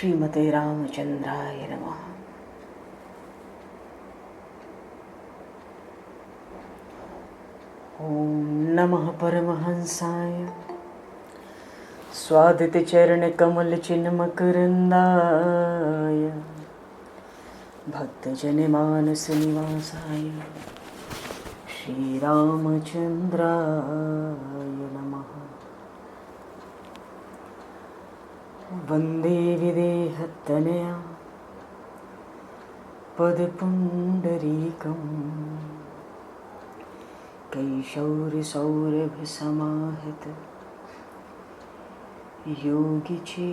श्रीमते रामचंद्राय नमः। ओम नमः परमहंसाय स्वादित चरण कमल चिन्मकरंदाय भक्तजन मानस निवासाय श्री रामचंद्राय नमः। वंदे विदेहतनया पदपुंडरीकम् कैशौर्यसौरभसमाहत योगिचेत्तम्।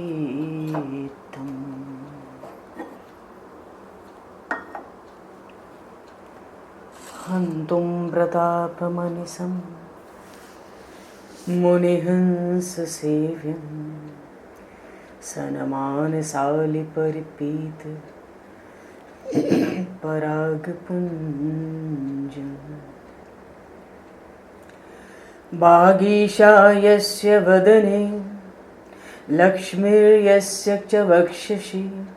हन्तुं प्रतापमनिशं मुनिहंससेव्यं सनमानसालिपरिपीत परागपुञ्जम्। वागीशायस्य वदने लक्ष्मीर्यस्य च वक्षसि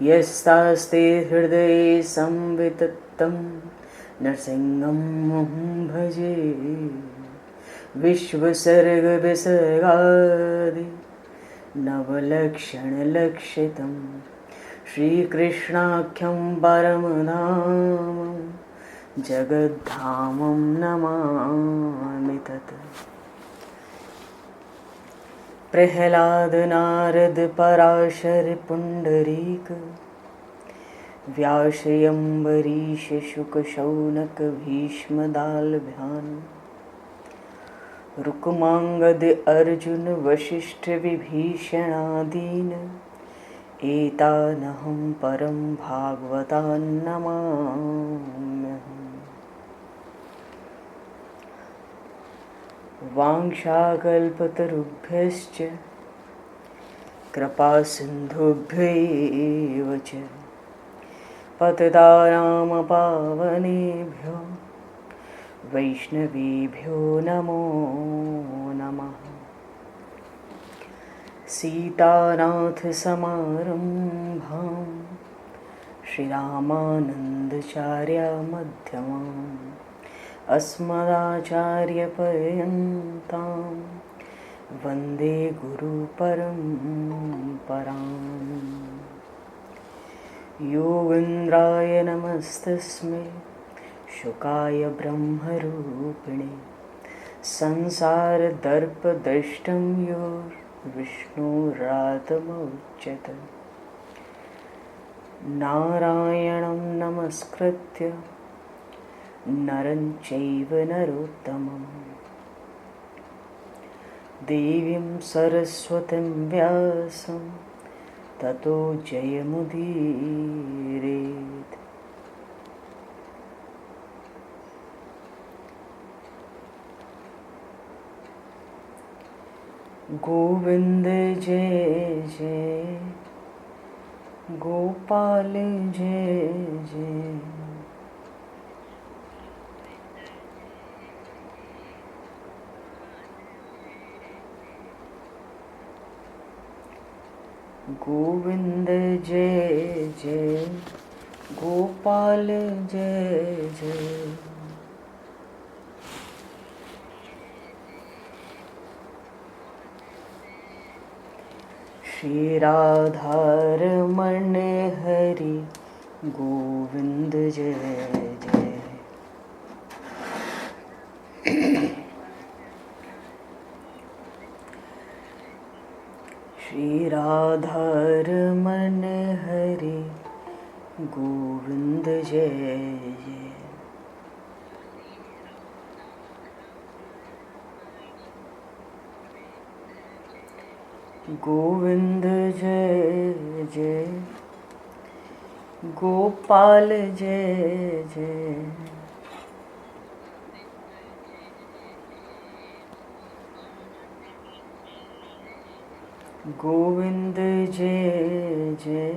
यस्तास्ते हृदये संविततं नरसिंहमहं भजे। विश्वसर्गविसर्गादि नवलक्षणलक्षितं श्रीकृष्णाख्यं परमधाम जगद्धामं नमामि तत्। प्रह्लाद नारद पराशर पुंडरीक व्यास अम्बरीश शुक शौनक भीष्म दालभ्यान् रुक्मांगद अर्जुन वशिष्ठ विभीषणादीन् एतानहं परं भागवतान् नमाम्यहम्। वाञ्छाकल्पतरुभ्यश्च कृपासिन्धुभ्यैव च पतितानां वैष्णवेभ्यो नमो नमः। सीतानाथसमारम्भां श्रीरामानन्दचार्यमध्यमाम् अस्मदाचार्यपर्यन्तां वन्दे गुरुपरम्पराम्। योगीन्द्राय नमस्तस्मै शुकाय ब्रह्मरूपिणे संसारदर्पदष्टं यो विष्णुरातमुच्यते। नारायणं नमस्कृत्य नरं चैव नरोत्तमं देवीं सरस्वतीं व्यासं ततो जयमुदीरयेत्। गोविंद जय जय गोपाल जय जय। गोविंद जय जय गोपाल जय जय। श्री राधारमण हरि गोविंद जय जय। श्री राधारमण हरि गोविंद जय जय। गोविंद जय जय गोपाल जय जय। गोविंद जय जय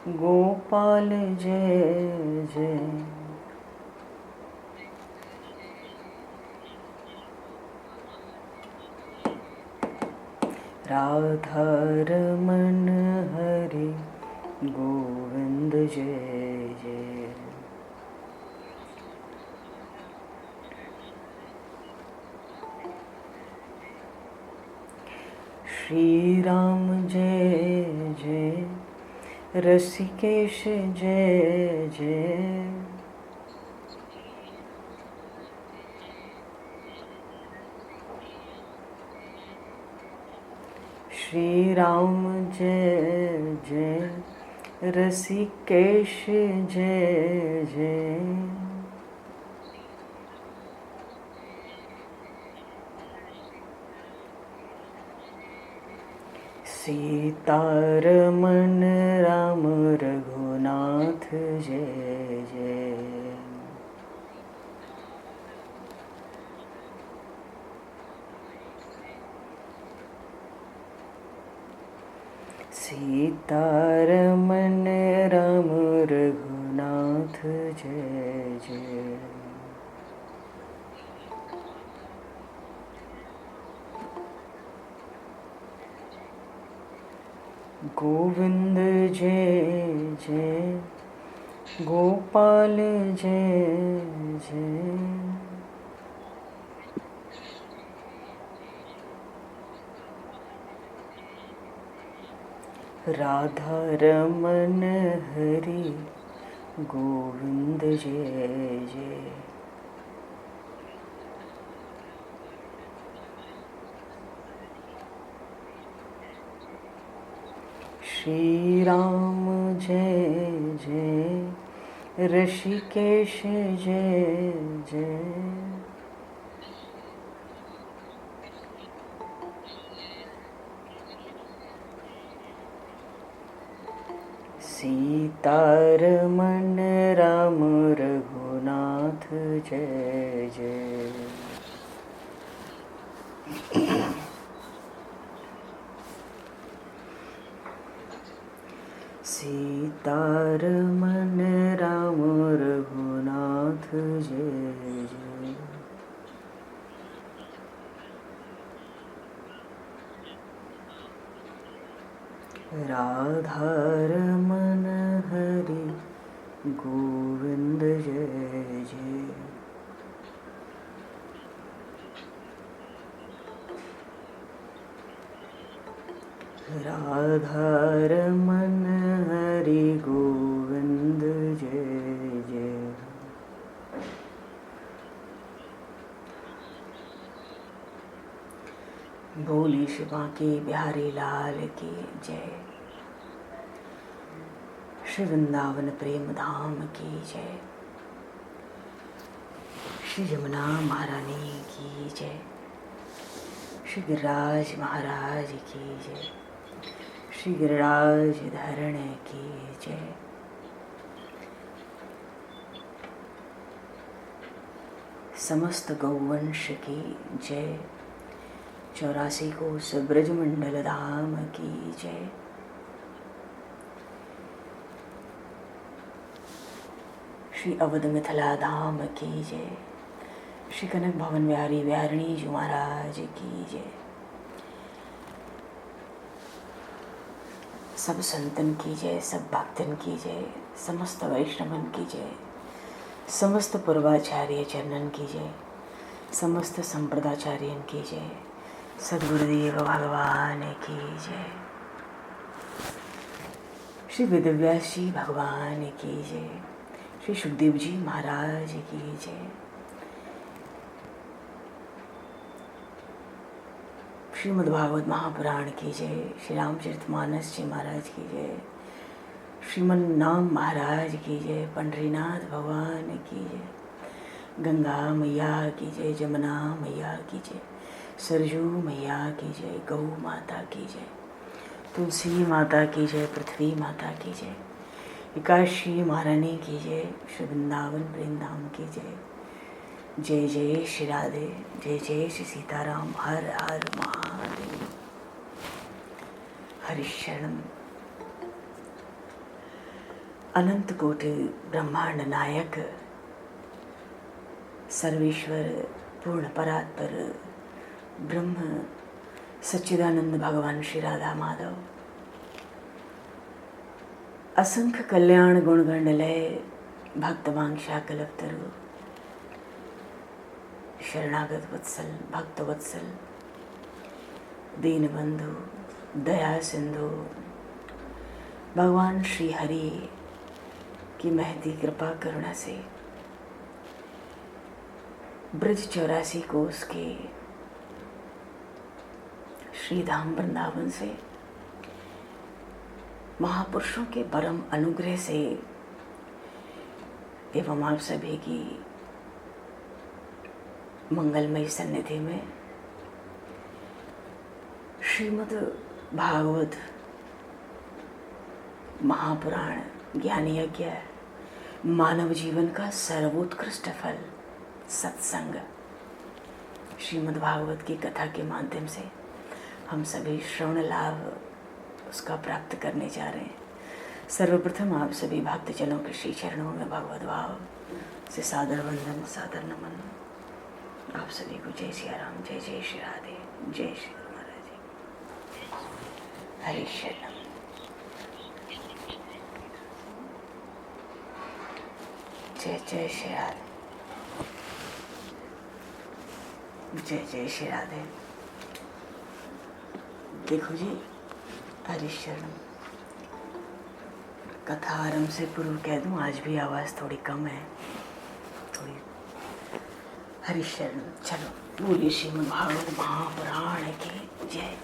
गोपाल जय जय। राधा रमन हरि गोविंद जय जय। श्री राम जय जय, रसिकेश जय जय। श्री राम जय जय, रसिकेश जय जय। सीतारमण राम रघुनाथ जय जय। सीतारमण राम रघुनाथ जय जय। गोविंद जय जय, गोपाल जय जय। राधा रमन हरि गोविंद जय जय। श्री राम जय जय, ऋषिकेश जय जय। सीतारमण राम रघुनाथ जय जय। सीतारमण राम रघुनाथ जय जय। राधा रमन हरि गोविंद जय जय। राधा रमन हरि गोविंद जय जय। बोली श्री बांके बिहारी लाल की जय। श्री वृंदावन प्रेम धाम की जय। श्री यमुना महारानी की जय। श्री गिरिराज महाराज की जय। श्री गिरिराज धरण की जय। समस्त गौवंश की जय। 84 कोस ब्रजमंडल धाम की जय। श्री अवध मिथिला धाम की जय। श्री कनक भवन बिहारी बिहारिणी जी महाराज की जय। सब संतन की जय, सब भक्तन की जय, समस्त वैष्णवन की जय, समस्त पूर्वाचार्य चरणन की जय, समस्त संप्रदाचार्यन की जय, सद्गुरुदेव भगवान की जय। श्री वेदव्यास जी भगवान की जय। श्री सुखदेव जी महाराज की जय। श्रीमद्भागवत महापुराण की जय। श्री रामचरितमानस जी महाराज की जय। श्रीमन नाम महाराज की जय। पंडरीनाथ भगवान की जय। गंगा मैया की जय। जमुना मैया की जय। सरजू मैया की जय। गौ माता की जय। तुलसी माता की जय। पृथ्वी माता की जय। एकादशी महारानी की जय। श्री वृंदावन वृंदावन की जय। जय जय श्री राधे। जय जय श्री सीताराम। हर हर महादेव। हरिशरणम। अनंत कोटि ब्रह्मांड नायक सर्वेश्वर पूर्ण परात्पर ब्रह्म सच्चिदानंद भगवान श्री राधा माधव असंख्य कल्याण गुण गणलय भक्तवांक्षा कल्पतरु शरणागत वत्सल भक्त वत्सल दीनबंधु दया सिंधु भगवान श्री हरि की महती कृपा करुणा से ब्रज 84 कोस के श्री धाम वृंदावन से महापुरुषों के परम अनुग्रह से एवं आप सभी की मंगलमयी सन्निधि में श्रीमद् भागवत महापुराण ज्ञान यज्ञ मानव जीवन का सर्वोत्कृष्ट फल सत्संग श्रीमद् भागवत की कथा के माध्यम से हम सभी श्रवण लाभ उसका प्राप्त करने जा रहे हैं। सर्वप्रथम आप सभी भक्तजनों के श्री चरणों में भगवत भाव से सादर वंदन सादर नमन। आप सभी को जय सिया राम, जय जय श्री राधे, जय श्री महाराज जी, हरि शरणम। जय जय श्री राधे, जय जय श्री राधे। देखो जी, हरि शरणम। कथा आरंभ से पूर्व कह दूं, आज भी आवाज़ थोड़ी कम है, थोड़ी। हरि शरणम। चलो बोलिए श्रीमद् भागवत महापुराण की जय।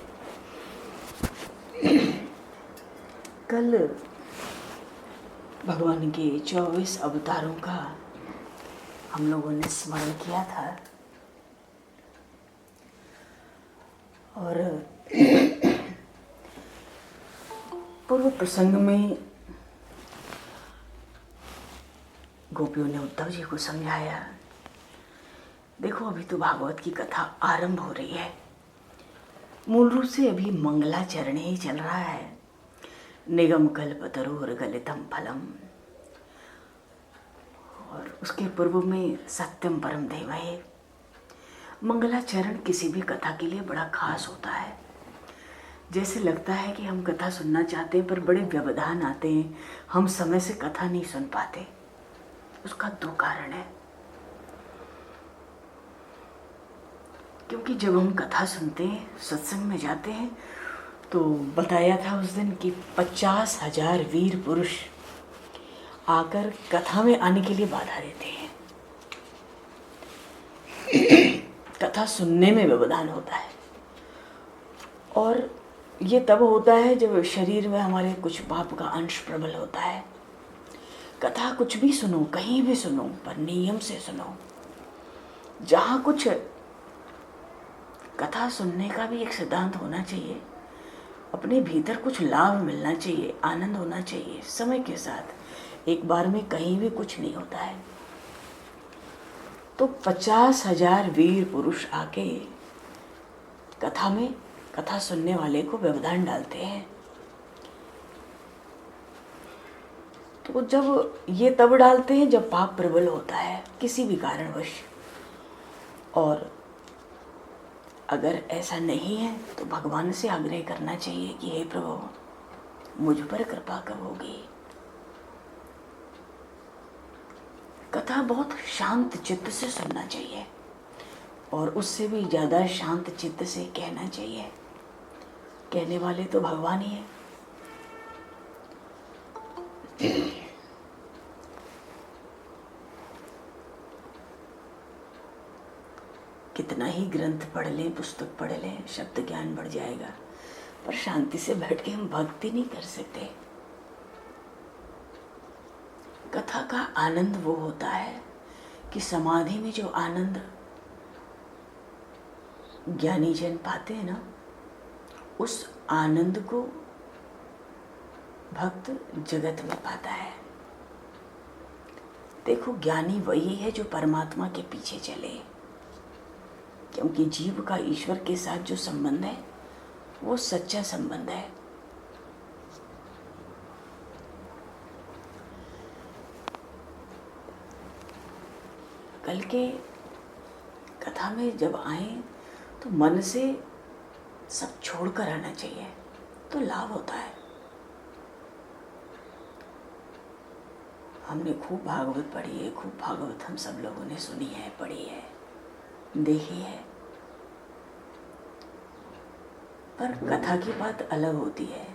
कल भगवान के 24 अवतारों का हम लोगों ने स्मरण किया था और पूर्व प्रसंग में गोपियों ने उद्धव जी को समझाया, देखो अभी तो भागवत की कथा आरंभ हो रही है, मूल रूप से अभी मंगलाचरण ही चल रहा है। निगम कल्पतरोर गलितम फलम, और उसके पूर्व में सत्यम परम धीमहि। मंगलाचरण किसी भी कथा के लिए बड़ा खास होता है। जैसे लगता है कि हम कथा सुनना चाहते हैं पर बड़े व्यवधान आते हैं, हम समय से कथा नहीं सुन पाते। उसका 2 कारण है। क्योंकि जब हम कथा सुनते हैं, सत्संग में जाते हैं, तो बताया था उस दिन कि 50,000 वीर पुरुष आकर कथा में आने के लिए बाधा देते हैं। कथा सुनने में व्यवधान होता है, और ये तब होता है जब शरीर में हमारे कुछ पाप का अंश प्रबल होता है। कथा कुछ भी सुनो, कहीं भी सुनो, पर नियम से सुनो। जहाँ कुछ कथा सुनने का भी एक सिद्धांत होना चाहिए, अपने भीतर कुछ लाभ मिलना चाहिए, आनंद होना चाहिए। समय के साथ एक बार में कहीं भी कुछ नहीं होता है। तो 50,000 वीर पुरुष आके कथा में कथा सुनने वाले को व्यवधान डालते हैं। तो जब ये तब डालते हैं जब पाप प्रबल होता है किसी भी कारणवश, और अगर ऐसा नहीं है तो भगवान से आग्रह करना चाहिए कि हे प्रभु मुझ पर कृपा कब होगी। कथा बहुत शांत चित्त से सुनना चाहिए, और उससे भी ज़्यादा शांत चित्त से कहना चाहिए। कहने वाले तो भगवान ही है। कितना ही ग्रंथ पढ़ लें, पुस्तक पढ़ लें, शब्द ज्ञान बढ़ जाएगा, पर शांति से बैठ के हम भक्ति नहीं कर सकते। कथा का आनंद वो होता है कि समाधि में जो आनंद ज्ञानी जन पाते हैं ना, उस आनंद को भक्त जगत में पाता है। देखो, ज्ञानी वही है जो परमात्मा के पीछे चले, क्योंकि जीव का ईश्वर के साथ जो संबंध है वो सच्चा संबंध है। कल के कथा में जब आए तो मन से सब छोड़ कर आना चाहिए तो लाभ होता है। हमने खूब भागवत पढ़ी है, खूब भागवत हम सब लोगों ने सुनी है, पढ़ी है, देखी है, पर कथा की बात अलग होती है,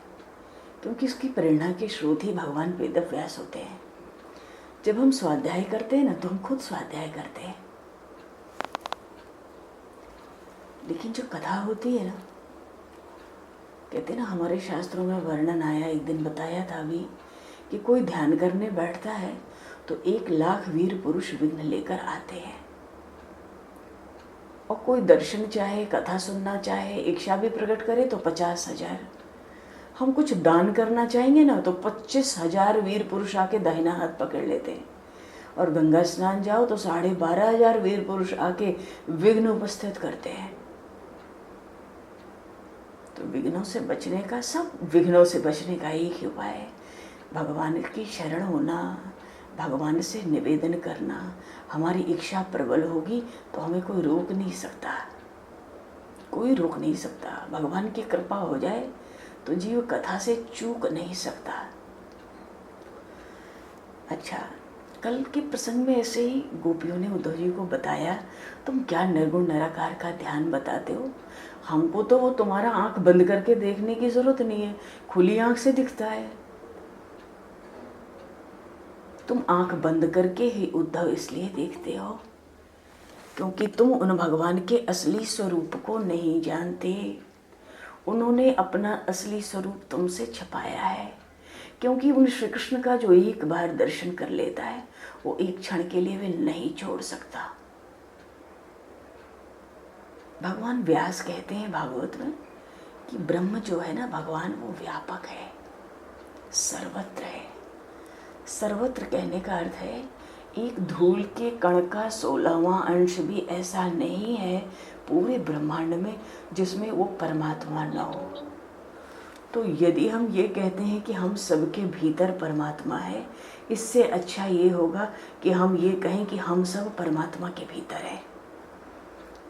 क्योंकि उसकी प्रेरणा के स्रोत ही भगवान वेद व्यास होते हैं। जब हम स्वाध्याय करते हैं ना, तो हम खुद स्वाध्याय करते हैं, लेकिन जो कथा होती है ना, कहते ना, हमारे शास्त्रों में वर्णन आया, एक दिन बताया था अभी, कि कोई ध्यान करने बैठता है तो 1,00,000 वीर पुरुष विघ्न लेकर आते हैं, और कोई दर्शन चाहे, कथा सुनना चाहे, इच्छा भी प्रकट करे तो 50,000। हम कुछ दान करना चाहेंगे ना, तो 25,000 वीर पुरुष आके दाहिना हाथ पकड़ लेते हैं, और गंगा स्नान जाओ तो 12,500 वीर पुरुष आके विघ्न उपस्थित करते हैं। तो विघ्नों से बचने का, सब विघ्नों से बचने का एक ही उपाय है, भगवान की शरण होना, भगवान से निवेदन करना। हमारी इच्छा प्रबल होगी तो हमें कोई रोक नहीं सकता, कोई रोक नहीं सकता। भगवान की कृपा हो जाए तो जीव कथा से चूक नहीं सकता। अच्छा, कल के प्रसंग में ऐसे ही गोपियों ने उद्धव जी को बताया, तुम क्या निर्गुण निराकार का ध्यान बताते हो, हमको तो वो तुम्हारा आंख बंद करके देखने की जरूरत नहीं है, खुली आंख से दिखता है। तुम आंख बंद करके ही उद्धव इसलिए देखते हो क्योंकि तुम उन भगवान के असली स्वरूप को नहीं जानते। उन्होंने अपना असली स्वरूप तुमसे छिपाया है, क्योंकि उन श्री कृष्ण का जो एक बार दर्शन कर लेता है, वो एक क्षण के लिए भी नहीं छोड़ सकता। भगवान व्यास कहते हैं भागवत में कि ब्रह्म जो है ना, भगवान वो व्यापक है, सर्वत्र है। सर्वत्र कहने का अर्थ है एक धूल के कण का 16वां अंश भी ऐसा नहीं है पूरे ब्रह्मांड में जिसमें वो परमात्मा न हो। तो यदि हम ये कहते हैं कि हम सबके भीतर परमात्मा है, इससे अच्छा ये होगा कि हम ये कहें कि हम सब परमात्मा के भीतर हैं,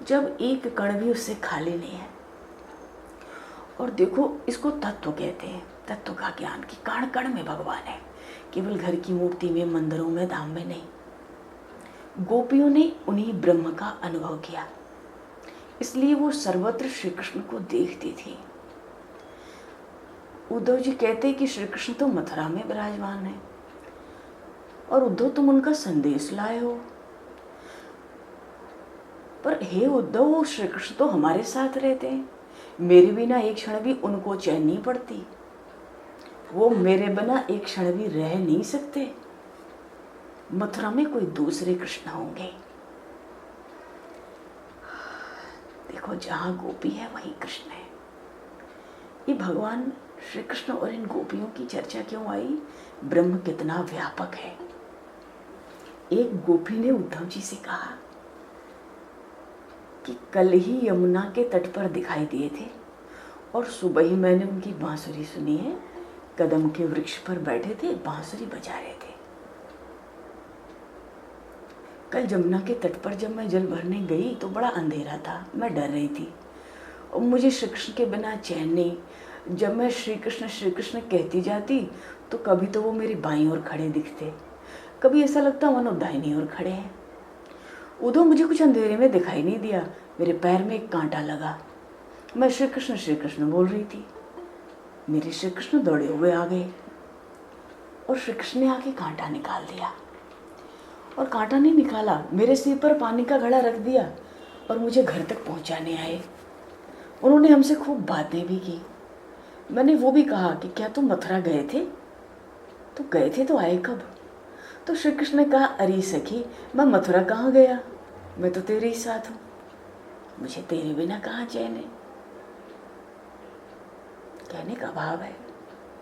जब एक कण भी उससे खाली नहीं है। और देखो, इसको तत्व कहते हैं, तत्व का ज्ञान, कि कण कण में भगवान है, केवल घर की मूर्ति में, मंदिरों में, धाम में नहीं। गोपियों ने उन्हीं ब्रह्म का अनुभव किया, इसलिए वो सर्वत्र श्री कृष्ण को देखती थी। उद्धव जी कहते कि श्री कृष्ण तो मथुरा में विराजमान है, और उद्धव तुम उनका संदेश लाए हो, पर हे उद्धव, वो श्री कृष्ण तो हमारे साथ रहते हैं, मेरे बिना एक क्षण भी उनको चैन नहीं पड़ती, वो मेरे बिना एक क्षण भी रह नहीं सकते। मथुरा में कोई दूसरे कृष्ण होंगे। देखो, जहां गोपी है वहीं कृष्ण है। ये भगवान श्री कृष्ण और इन गोपियों की चर्चा क्यों आई? ब्रह्म कितना व्यापक है। एक गोपी ने उद्धव जी से कहा कि कल ही यमुना के तट पर दिखाई दिए थे, और सुबह ही मैंने उनकी बांसुरी सुनी है। कदम के वृक्ष पर बैठे थे, बांसुरी बजा रहे थे। कल जमुना के तट पर जब मैं जल भरने गई तो बड़ा अंधेरा था, मैं डर रही थी, और मुझे श्री कृष्ण के बिना चैन नहीं। जब मैं श्री कृष्ण कहती जाती तो कभी तो वो मेरी बाईं ओर खड़े दिखते, कभी ऐसा लगता मानो दाहिनी ओर खड़े हैं। उधर मुझे कुछ अंधेरे में दिखाई नहीं दिया, मेरे पैर में एक कांटा लगा। मैं श्री कृष्ण बोल रही थी, मेरे श्री कृष्ण दौड़े हुए आ गए, और श्री कृष्ण ने आके कांटा निकाल दिया। और कांटा नहीं निकाला, मेरे सिर पर पानी का घड़ा रख दिया और मुझे घर तक पहुंचाने आए। उन्होंने हमसे खूब बातें भी की। मैंने वो भी कहा कि क्या तुम मथुरा गए थे? तो गए थे तो आए कब? तो श्री कृष्ण ने कहा, अरे सखी, मैं मथुरा कहाँ गया, मैं तो तेरे ही साथ हूँ, मुझे तेरे बिना कहाँ चैन है। कहने का भाव है,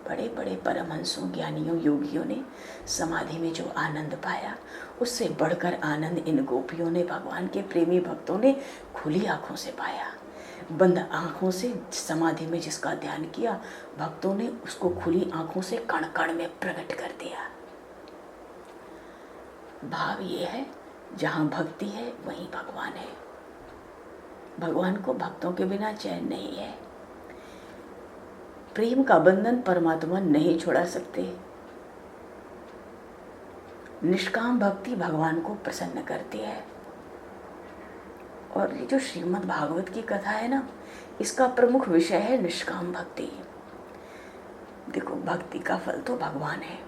बड़े बड़े परमहंसों, ज्ञानियों, योगियों ने समाधि में जो आनंद पाया, उससे बढ़कर आनंद इन गोपियों ने, भगवान के प्रेमी भक्तों ने खुली आंखों से पाया। बंद आंखों से समाधि में जिसका ध्यान किया, भक्तों ने उसको खुली आंखों से कण कण में प्रकट कर दिया। भाव ये है, जहाँ भक्ति है वहीं भगवान है। भगवान को भक्तों के बिना चैन नहीं है। प्रेम का बंधन परमात्मा नहीं छुड़ा सकते। निष्काम भक्ति भगवान को प्रसन्न करती है। और ये जो श्रीमद् भागवत की कथा है ना, इसका प्रमुख विषय है निष्काम भक्ति। देखो, भक्ति का फल तो भगवान है।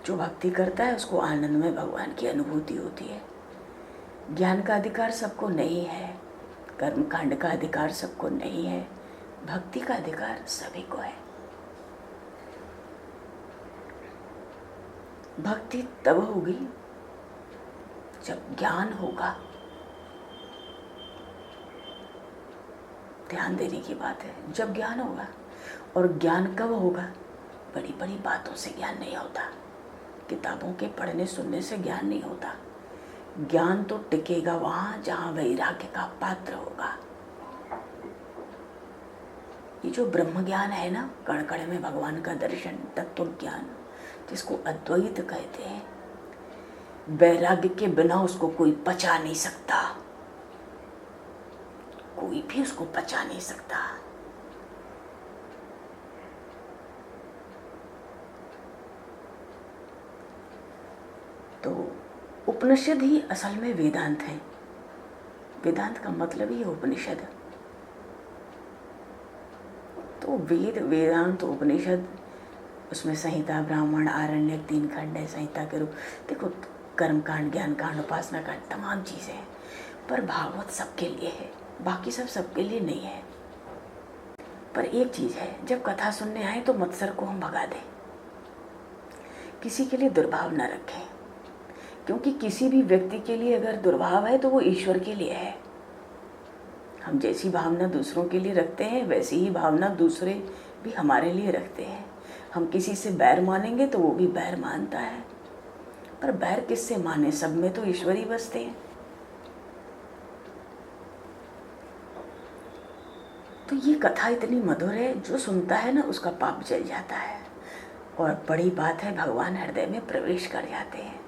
जो भक्ति करता है उसको आनंद में भगवान की अनुभूति होती है। ज्ञान का अधिकार सबको नहीं है, कर्म कांड का अधिकार सबको नहीं है, भक्ति का अधिकार सभी को है। भक्ति तब होगी जब ज्ञान होगा। ध्यान देने की बात है, जब ज्ञान होगा। और ज्ञान कब होगा? बड़ी बड़ी बातों से ज्ञान नहीं होता, किताबों के पढ़ने सुनने से ज्ञान नहीं होता। ज्ञान तो टिकेगा वहां जहां वैराग्य का पात्र होगा। ये जो ब्रह्म ज्ञान है ना, कण कण में भगवान का दर्शन, तत्व ज्ञान, जिसको अद्वैत कहते हैं, वैराग्य के बिना उसको कोई पचा नहीं सकता, कोई भी उसको पचा नहीं सकता। तो उपनिषद ही असल में वेदांत है। वेदांत का मतलब ही उपनिषद। तो वेद, वेदांत, उपनिषद, उसमें संहिता, ब्राह्मण, आरण्यक, 3 खंड है संहिता के रूप। देखो, कर्म कांड, ज्ञान कांड, उपासना कांड, तमाम चीजें हैं। पर भागवत सबके लिए है, बाकी सब सबके लिए नहीं है। पर एक चीज है, जब कथा सुनने आए तो मत्सर को हम भगा दें, किसी के लिए दुर्भाव न रखें। क्योंकि किसी भी व्यक्ति के लिए अगर दुर्भाव है तो वो ईश्वर के लिए है। हम जैसी भावना दूसरों के लिए रखते हैं, वैसी ही भावना दूसरे भी हमारे लिए रखते हैं। हम किसी से बैर मानेंगे तो वो भी बैर मानता है। पर बैर किससे माने? सब में तो ईश्वर ही बसते हैं। तो ये कथा इतनी मधुर है, जो सुनता है ना उसका पाप जल जाता है। और बड़ी बात है, भगवान हृदय में प्रवेश कर जाते हैं।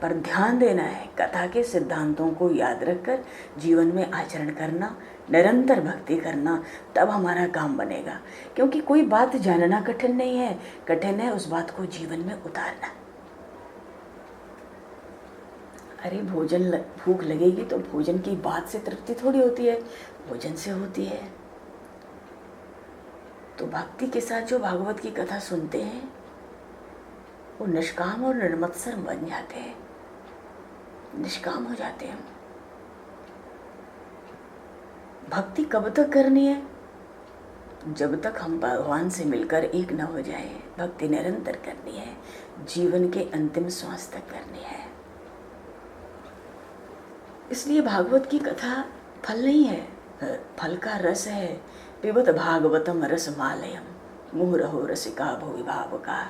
पर ध्यान देना है, कथा के सिद्धांतों को याद रखकर जीवन में आचरण करना, निरंतर भक्ति करना, तब हमारा काम बनेगा। क्योंकि कोई बात जानना कठिन नहीं है, कठिन है उस बात को जीवन में उतारना। अरे भूख लगेगी तो भोजन की बात से तृप्ति थोड़ी होती है, भोजन से होती है। तो भक्ति के साथ जो भागवत की कथा सुनते हैं वो निष्काम और निर्मत्सर बन जाते हैं, निष्काम हो जाते हैं। भक्ति कब तक करनी है? जब तक हम भगवान से मिलकर एक न हो जाए। भक्ति निरंतर करनी है, जीवन के अंतिम श्वास तक करनी है। इसलिए भागवत की कथा फल नहीं है, फल का रस है। पिबत भागवतम रसमालयम मुहुरहो रसिका भुवि भावुका।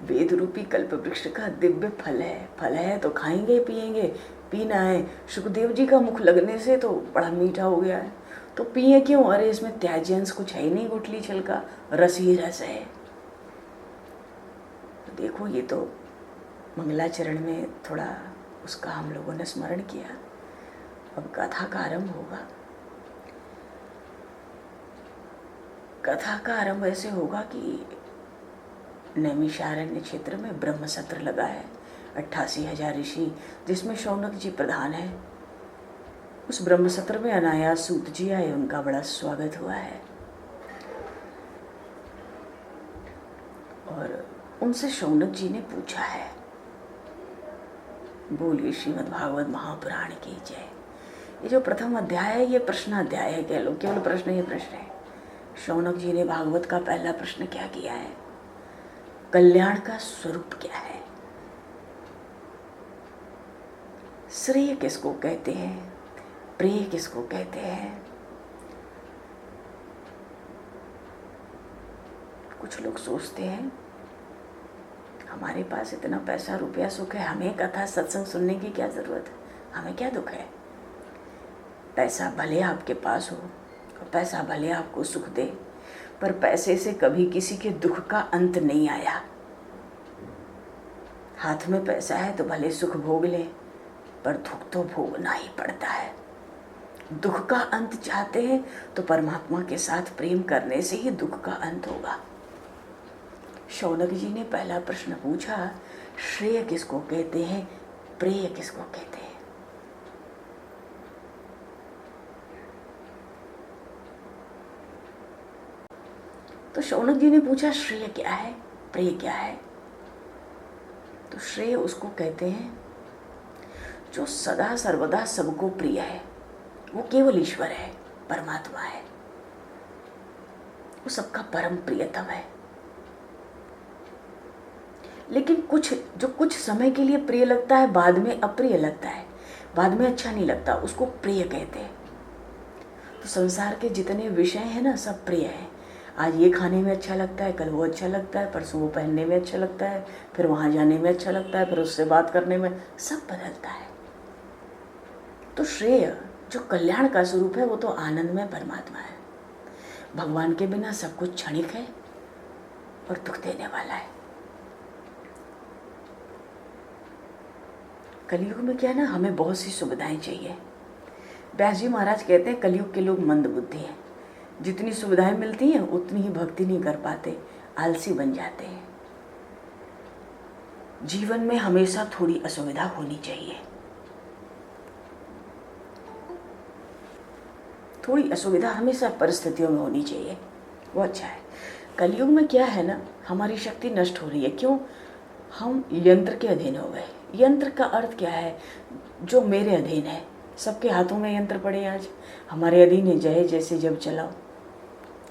वेद रूपी कल्प वृक्ष का दिव्य फल है। फल है तो खाएंगे पिएंगे, पीना है। सुखदेव जी का मुख लगने से तो बड़ा मीठा हो गया है, तो पिए क्यों? अरे इसमें त्याज्यांश कुछ है ही नहीं, गुठली छल का रस ही रस है। तो देखो, ये तो मंगलाचरण में थोड़ा उसका हम लोगों ने स्मरण किया। अब कथा का आरंभ होगा। कथा का आरंभ ऐसे होगा कि नैमिषारण्य क्षेत्र में ब्रह्म सत्र लगा है, 88,000 ऋषि, जिसमें शौनक जी प्रधान है। उस ब्रह्म सत्र में अनायास सूत जी आए, उनका बड़ा स्वागत हुआ है। और उनसे शौनक जी ने पूछा है, बोलिए श्रीमद् भागवत महापुराण की जय। ये जो प्रथम अध्याय है ये प्रश्नाध्याय है, कह लो, केवल प्रश्न ही प्रश्न है। शौनक जी ने भागवत का पहला प्रश्न क्या किया है? कल्याण का स्वरूप क्या है? श्रेय किसको कहते हैं? प्रिय किसको कहते हैं? कुछ लोग सोचते हैं हमारे पास इतना पैसा रुपया सुख है, हमें कथा सत्संग सुनने की क्या जरूरत है, हमें क्या दुख है। पैसा भले आपके पास हो और पैसा भले आपको सुख दे, पर पैसे से कभी किसी के दुख का अंत नहीं आया। हाथ में पैसा है तो भले सुख भोग ले, पर दुख तो भोगना ही पड़ता है। दुख का अंत चाहते हैं तो परमात्मा के साथ प्रेम करने से ही दुख का अंत होगा। शौनक जी ने पहला प्रश्न पूछा, श्रेय किसको कहते हैं, प्रेय किसको कहते हैं? तो शौनक जी ने पूछा, श्रेय क्या है, प्रेय क्या है? तो श्रेय उसको कहते हैं जो सदा सर्वदा सबको प्रिय है, वो केवल ईश्वर है, परमात्मा है, वो सबका परम प्रियतम है। लेकिन कुछ समय के लिए प्रिय लगता है, बाद में अप्रिय लगता है, बाद में अच्छा नहीं लगता, उसको प्रिय कहते हैं। तो संसार के जितने विषय हैं ना, सब प्रिय हैं। आज ये खाने में अच्छा लगता है, कल वो अच्छा लगता है, परसों वो पहनने में अच्छा लगता है, फिर वहाँ जाने में अच्छा लगता है, फिर उससे बात करने में, सब बदलता है। तो श्रेय जो कल्याण का स्वरूप है वो तो आनंद में परमात्मा है। भगवान के बिना सब कुछ क्षणिक है और दुख देने वाला है। कलयुग में क्या है ना, हमें बहुत सी सुविधाएं चाहिए। व्यास जी महाराज कहते हैं कलयुग के लोग मंद बुद्धि हैं, जितनी सुविधाएं मिलती हैं उतनी ही भक्ति नहीं कर पाते, आलसी बन जाते हैं। जीवन में हमेशा थोड़ी असुविधा होनी चाहिए, थोड़ी असुविधा हमेशा परिस्थितियों में होनी चाहिए, वो अच्छा है। कलयुग में क्या है ना, हमारी शक्ति नष्ट हो रही है। क्यों? हम यंत्र के अधीन हो गए। यंत्र का अर्थ क्या है? जो मेरे अधीन है। सबके हाथों में यंत्र पड़े आज, हमारे अधीन है, जय जैसे जब चलाओ।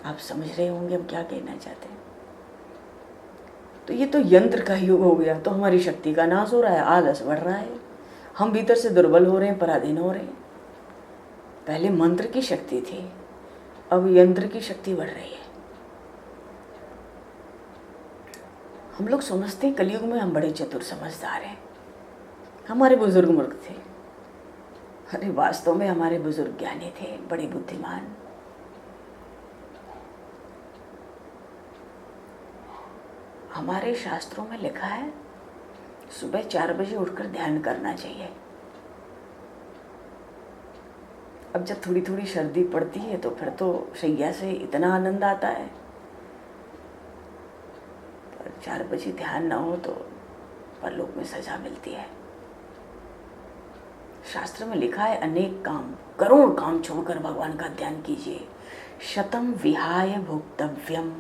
आप समझ रहे होंगे हम क्या कहना चाहते हैं। तो ये तो यंत्र का युग हो गया, तो हमारी शक्ति का नाश हो रहा है, आलस बढ़ रहा है, हम भीतर से दुर्बल हो रहे हैं, पराधीन हो रहे हैं। पहले मंत्र की शक्ति थी, अब यंत्र की शक्ति बढ़ रही है। हम लोग समझते हैं कलयुग में हम बड़े चतुर समझदार हैं, हमारे बुजुर्ग मूर्ख थे। अरे वास्तव में हमारे बुजुर्ग ज्ञानी थे, बड़े बुद्धिमान। हमारे शास्त्रों में लिखा है सुबह 4 बजे उठकर ध्यान करना चाहिए। अब जब थोड़ी थोड़ी सर्दी पड़ती है तो फिर तो शैया से इतना आनंद आता है, पर 4 बजे ध्यान ना हो तो परलोक में सजा मिलती है। शास्त्र में लिखा है अनेक काम, करोड़ काम छोड़कर भगवान का ध्यान कीजिए। शतम विहाय भोक्तव्यम,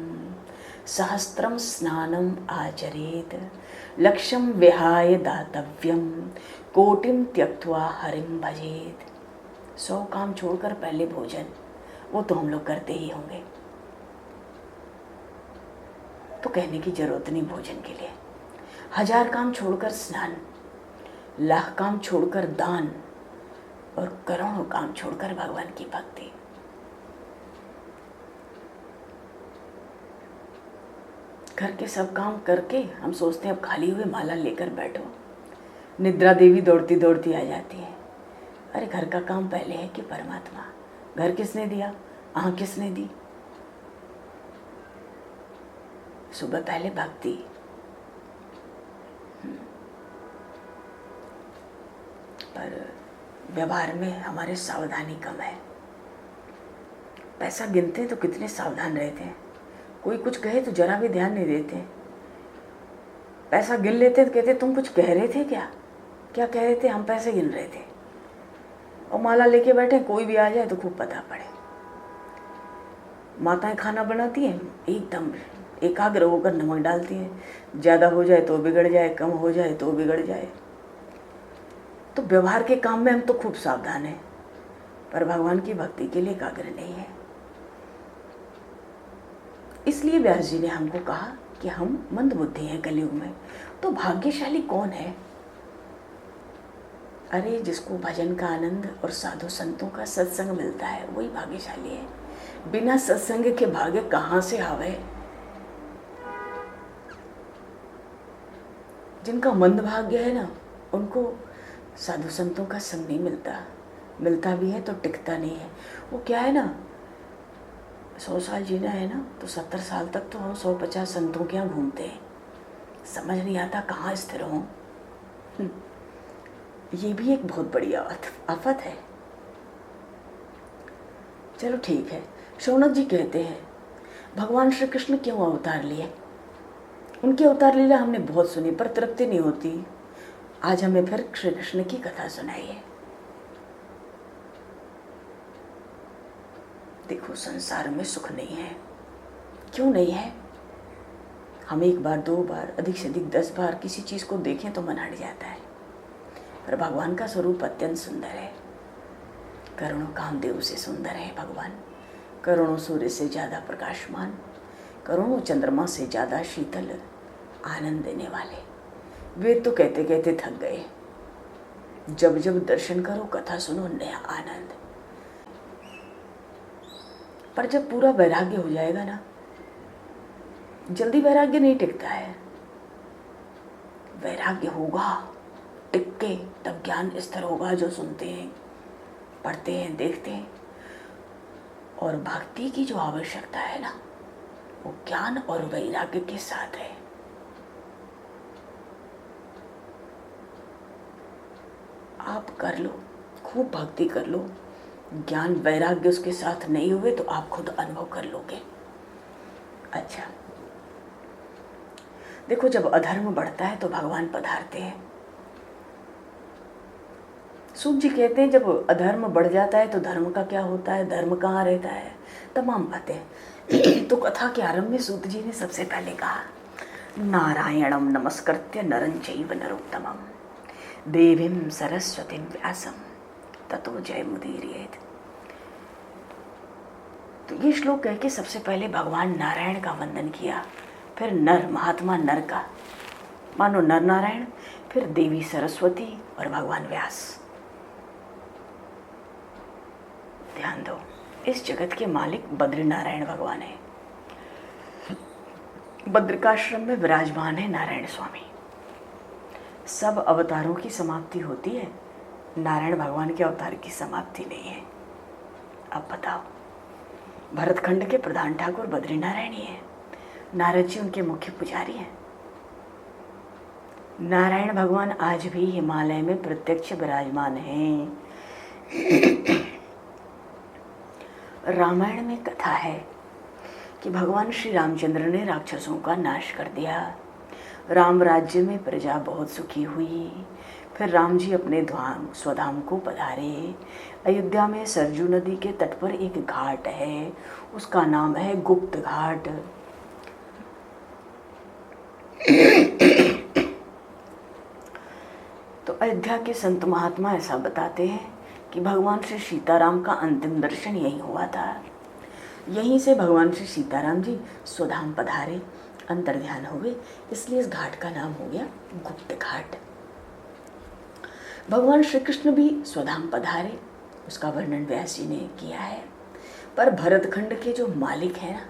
सहस्त्रम स्नानम आचरेत, लक्ष्यम विहाय दातव्यम, कोटिम त्यक्त्वा हरिम भजेत। 100 काम छोड़कर पहले भोजन, वो तो हम लोग करते ही होंगे, तो कहने की जरूरत नहीं भोजन के लिए। 1000 काम छोड़कर स्नान, लाख काम छोड़कर दान, और करोड़ों काम छोड़कर भगवान की भक्ति। घर के सब काम करके हम सोचते हैं अब खाली हुए माला लेकर बैठो, निद्रा देवी दौड़ती दौड़ती आ जाती है। अरे घर का काम पहले है कि परमात्मा? घर किसने दिया, आँख किसने दी? सुबह पहले भक्ति। पर व्यवहार में हमारे सावधानी कम है। पैसा गिनते तो कितने सावधान रहते हैं, कोई कुछ कहे तो जरा भी ध्यान नहीं देते। पैसा गिन लेते तो कहते तुम कुछ कह रहे थे क्या? क्या कह रहे थे? हम पैसे गिन रहे थे। और माला लेके बैठे, कोई भी आ जाए तो खूब पता पड़े। माताएं खाना बनाती हैं, एकदम एकाग्र होकर नमक डालती हैं, ज़्यादा हो जाए तो बिगड़ जाए, कम हो जाए तो बिगड़ जाए। तो व्यवहार के काम में हम तो खूब सावधान हैं, पर भगवान की भक्ति के लिए एकाग्र नहीं है। इसलिए व्यास जी ने हमको कहा कि हम मंदबुद्धि हैं कलयुग में। तो भाग्यशाली कौन है? अरे जिसको भजन का आनंद और साधु संतों का सत्संग मिलता है वही भाग्यशाली है। बिना सत्संग के भाग्य कहाँ से आवे? जिनका मंद भाग्य है ना, उनको साधु संतों का संग नहीं मिलता, मिलता भी है तो टिकता नहीं है। वो क्या है ना, 100 साल जीना है ना, तो 70 साल तक तो हम 150 संतों के यहाँ घूमते हैं, समझ नहीं आता कहाँ स्थिर हों। ये भी एक बहुत बड़ी आफत है। चलो ठीक है। शौनक जी कहते हैं भगवान श्री कृष्ण क्यों अवतार लिए? उनकी अवतार लीला हमने बहुत सुनी पर तृप्ति नहीं होती। आज हमें फिर श्री कृष्ण की कथा सुनाइए। देखो, संसार में सुख नहीं है। क्यों नहीं है? हम एक बार, 2 बार, अधिक से अधिक 10 बार किसी चीज़ को देखें तो मन हट जाता है। पर भगवान का स्वरूप अत्यंत सुंदर है। करोड़ों कामदेव से सुंदर है भगवान, करोड़ों सूर्य से ज़्यादा प्रकाशमान, करोड़ों चंद्रमा से ज़्यादा शीतल, आनंद देने वाले। वे तो कहते कहते थक गए। जब जब दर्शन करो, कथा सुनो, नया आनंद। पर जब पूरा वैराग्य हो जाएगा ना, जल्दी वैराग्य नहीं टिकता है। वैराग्य होगा, टिक के, तब ज्ञान स्थिर होगा। जो सुनते हैं, पढ़ते हैं, देखते हैं। और भक्ति की जो आवश्यकता है ना, वो ज्ञान और वैराग्य के साथ है। आप कर लो, खूब भक्ति कर लो, ज्ञान वैराग्य उसके साथ नहीं हुए तो आप खुद अनुभव कर लोगे। अच्छा, देखो, जब अधर्म बढ़ता है तो भगवान पधारते हैं। सूत जी कहते हैं जब अधर्म बढ़ जाता है तो धर्म का क्या होता है, धर्म कहाँ रहता है, तमाम बातें। तो कथा के आरंभ में सूत जी ने सबसे पहले कहा, नारायणम नमस्कृत्य नरं चैव नरोत्तमं देवीं सरस्वतीं व्यासं ततो जयमुदीरयेत्। तो ये श्लोक कह के सबसे पहले भगवान नारायण का वंदन किया, फिर नर, महात्मा नर का, मानो नर नारायण, फिर देवी सरस्वती और भगवान व्यास। ध्यान दो, इस जगत के मालिक बद्रीनारायण भगवान है। बद्रिकाश्रम में विराजमान है नारायण स्वामी। सब अवतारों की समाप्ति होती है, नारायण भगवान के अवतार की समाप्ति नहीं है। अब बताओ, भरतखंड के प्रधान ठाकुर बद्रीनारायण ही है। नारद जी उनके मुख्य पुजारी हैं। नारायण भगवान आज भी हिमालय में प्रत्यक्ष विराजमान हैं। रामायण में कथा है कि भगवान श्री रामचंद्र ने राक्षसों का नाश कर दिया। राम राज्य में प्रजा बहुत सुखी हुई। फिर राम जी अपने स्वधाम को पधारे। अयोध्या में सरजू नदी के तट पर एक घाट है, उसका नाम है गुप्त घाट। तो अयोध्या के संत महात्मा ऐसा बताते हैं कि भगवान श्री सीताराम का अंतिम दर्शन यहीं हुआ था। यहीं से भगवान श्री सीताराम जी स्वधाम पधारे, अंतर्ध्यान हुए, इसलिए इस घाट का नाम हो गया गुप्त घाट। भगवान श्री कृष्ण भी स्वधाम पधारे, उसका वर्णन व्यास जी ने किया है। पर भरतखंड के जो मालिक हैं ना,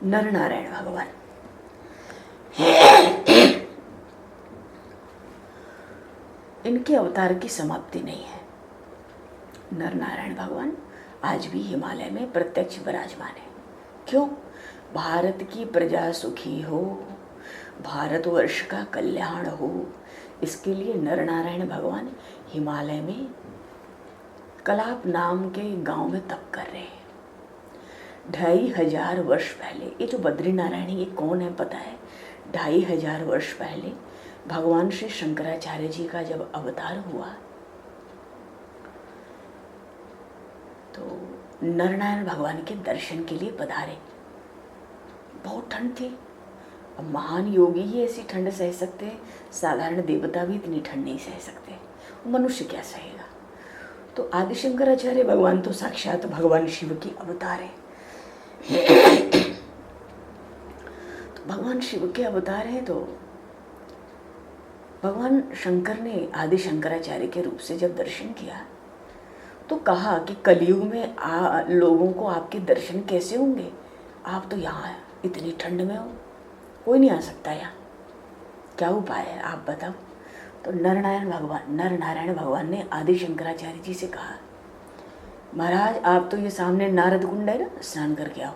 नर नारायण भगवान, इनके अवतार की समाप्ति नहीं है। नर नारायण भगवान आज भी हिमालय में प्रत्यक्ष विराजमान है। क्यों? भारत की प्रजा सुखी हो, भारतवर्ष का कल्याण हो, इसके लिए नर नारायण भगवान हिमालय में कलाप नाम के गांव में तप कर रहे हैं। 2500 वर्ष पहले, ये जो बद्रीनारायण ये कौन है पता है? 2500 वर्ष पहले भगवान श्री शंकराचार्य जी का जब अवतार हुआ तो नरनारायण भगवान के दर्शन के लिए पधारे। बहुत ठंड थी। अब महान योगी ही ऐसी ठंड सह सकते हैं, साधारण देवता भी इतनी ठंड नहीं सह सकते, मनुष्य क्या सहेगा। तो आदि शंकराचार्य भगवान तो साक्षात भगवान शिव की अवतार है। तो भगवान शिव के अवतार हैं। तो भगवान शंकर ने आदि शंकराचार्य के रूप से जब दर्शन किया तो कहा कि कलयुग में लोगों को आपके दर्शन कैसे होंगे? आप तो यहाँ इतनी ठंड में हो, कोई नहीं आ सकता यहाँ, क्या उपाय है आप बताओ। तो नर नारायण भगवान ने आदि शंकराचार्य जी से कहा, महाराज आप तो ये सामने नारद कुंड है ना, स्नान करके आओ।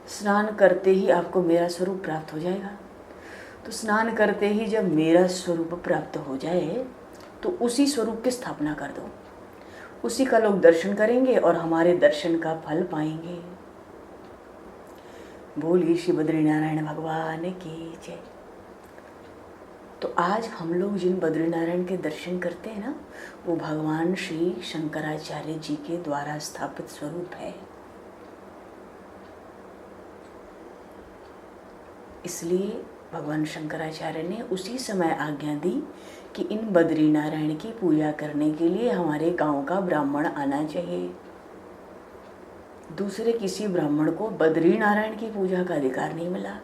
स्नान करते ही आपको मेरा स्वरूप प्राप्त हो जाएगा। तो स्नान करते ही जब मेरा स्वरूप प्राप्त हो जाए तो उसी स्वरूप की स्थापना कर दो, उसी का लोग दर्शन करेंगे और हमारे दर्शन का फल पाएंगे। बोलिए श्री बद्रीनारायण भगवान की जय। तो आज हम लोग जिन बद्रीनारायण के दर्शन करते हैं ना, वो भगवान श्री शंकराचार्य जी के द्वारा स्थापित स्वरूप है। इसलिए भगवान शंकराचार्य ने उसी समय आज्ञा दी कि इन बद्रीनारायण की पूजा करने के लिए हमारे गांव का ब्राह्मण आना चाहिए। दूसरे किसी ब्राह्मण को बद्रीनारायण की पूजा का अधिकार नहीं मिला।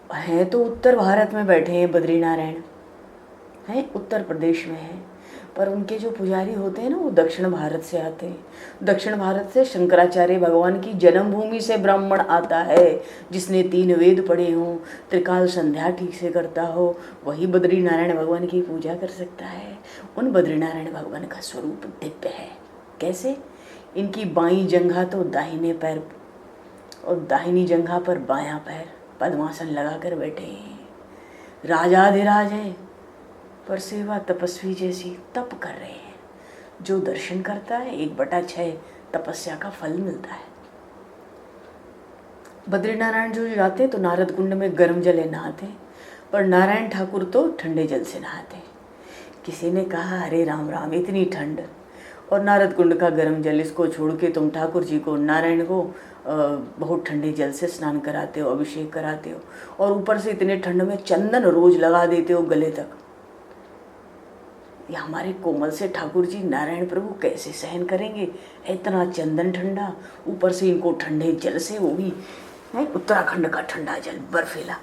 हैं तो उत्तर भारत में बैठे हैं बद्रीनारायण, हैं उत्तर प्रदेश में हैं, पर उनके जो पुजारी होते हैं ना, वो दक्षिण भारत से आते हैं। दक्षिण भारत से शंकराचार्य भगवान की जन्मभूमि से ब्राह्मण आता है, जिसने 3 वेद पढ़े हों, त्रिकाल संध्या ठीक से करता हो, वही बद्रीनारायण भगवान की पूजा कर सकता है। उन बद्रीनारायण भगवान का स्वरूप दिव्य है। कैसे? इनकी बाईं जंघा तो दाहिने पैर और दाहिनी जंघा पर बायां पैर पद्मासन लगा कर बैठे हैं। राजाधिराज हैं, पर सेवा तपस्वी जैसी तप कर रहे हैं। जो दर्शन करता है 1/6 तपस्या का फल मिलता है। बद्रीनारायण जो जाते तो नारद कुंड में गर्म जले नहाते, पर नारायण ठाकुर तो ठंडे जल से नहाते। किसी ने कहा, अरे राम राम, इतनी ठंड और नारद कुंड का गर्म जल, इसको छोड़ के तुम ठाकुर जी को, नारायण को बहुत ठंडे जल से स्नान कराते हो, अभिषेक कराते हो, और ऊपर से इतने ठंड में चंदन रोज लगा देते हो गले तक। ये हमारे कोमल से ठाकुर जी नारायण प्रभु कैसे सहन करेंगे? इतना चंदन ठंडा, ऊपर से इनको ठंडे जल से, वो भी है उत्तराखंड का ठंडा जल बर्फीला,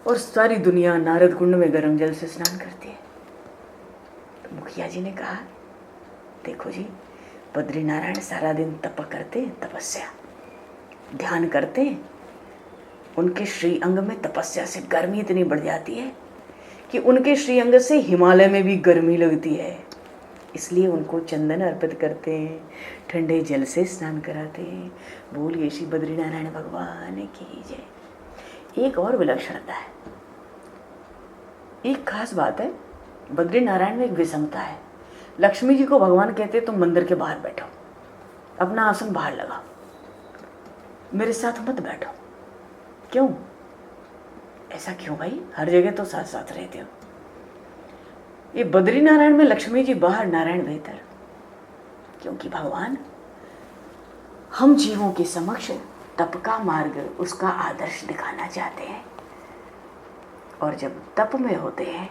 और सारी दुनिया नारद कुंड में गर्म जल से स्नान करती है। तो मुखिया जी ने कहा, देखो जी, बद्रीनारायण सारा दिन तप करते, तपस्या ध्यान करते, उनके श्री अंग में तपस्या से गर्मी इतनी बढ़ जाती है कि उनके श्रीअंग से हिमालय में भी गर्मी लगती है। इसलिए उनको चंदन अर्पित करते हैं, ठंडे जल से स्नान कराते हैं। बोलिए श्री बद्रीनारायण भगवान की जय। एक और विलक्षणता है, एक खास बात है। बद्रीनारायण में एक विषमता है। लक्ष्मी जी को भगवान कहते तुम मंदिर के बाहर बैठो, अपना आसन बाहर लगाओ, मेरे साथ मत बैठो। क्यों? ऐसा क्यों भाई? हर जगह तो साथ साथ रहते हो। ये बद्रीनारायण में लक्ष्मी जी बाहर, नारायण भीतर। क्योंकि भगवान हम जीवों के समक्ष तप का मार्ग, उसका आदर्श दिखाना चाहते हैं। और जब तप में होते हैं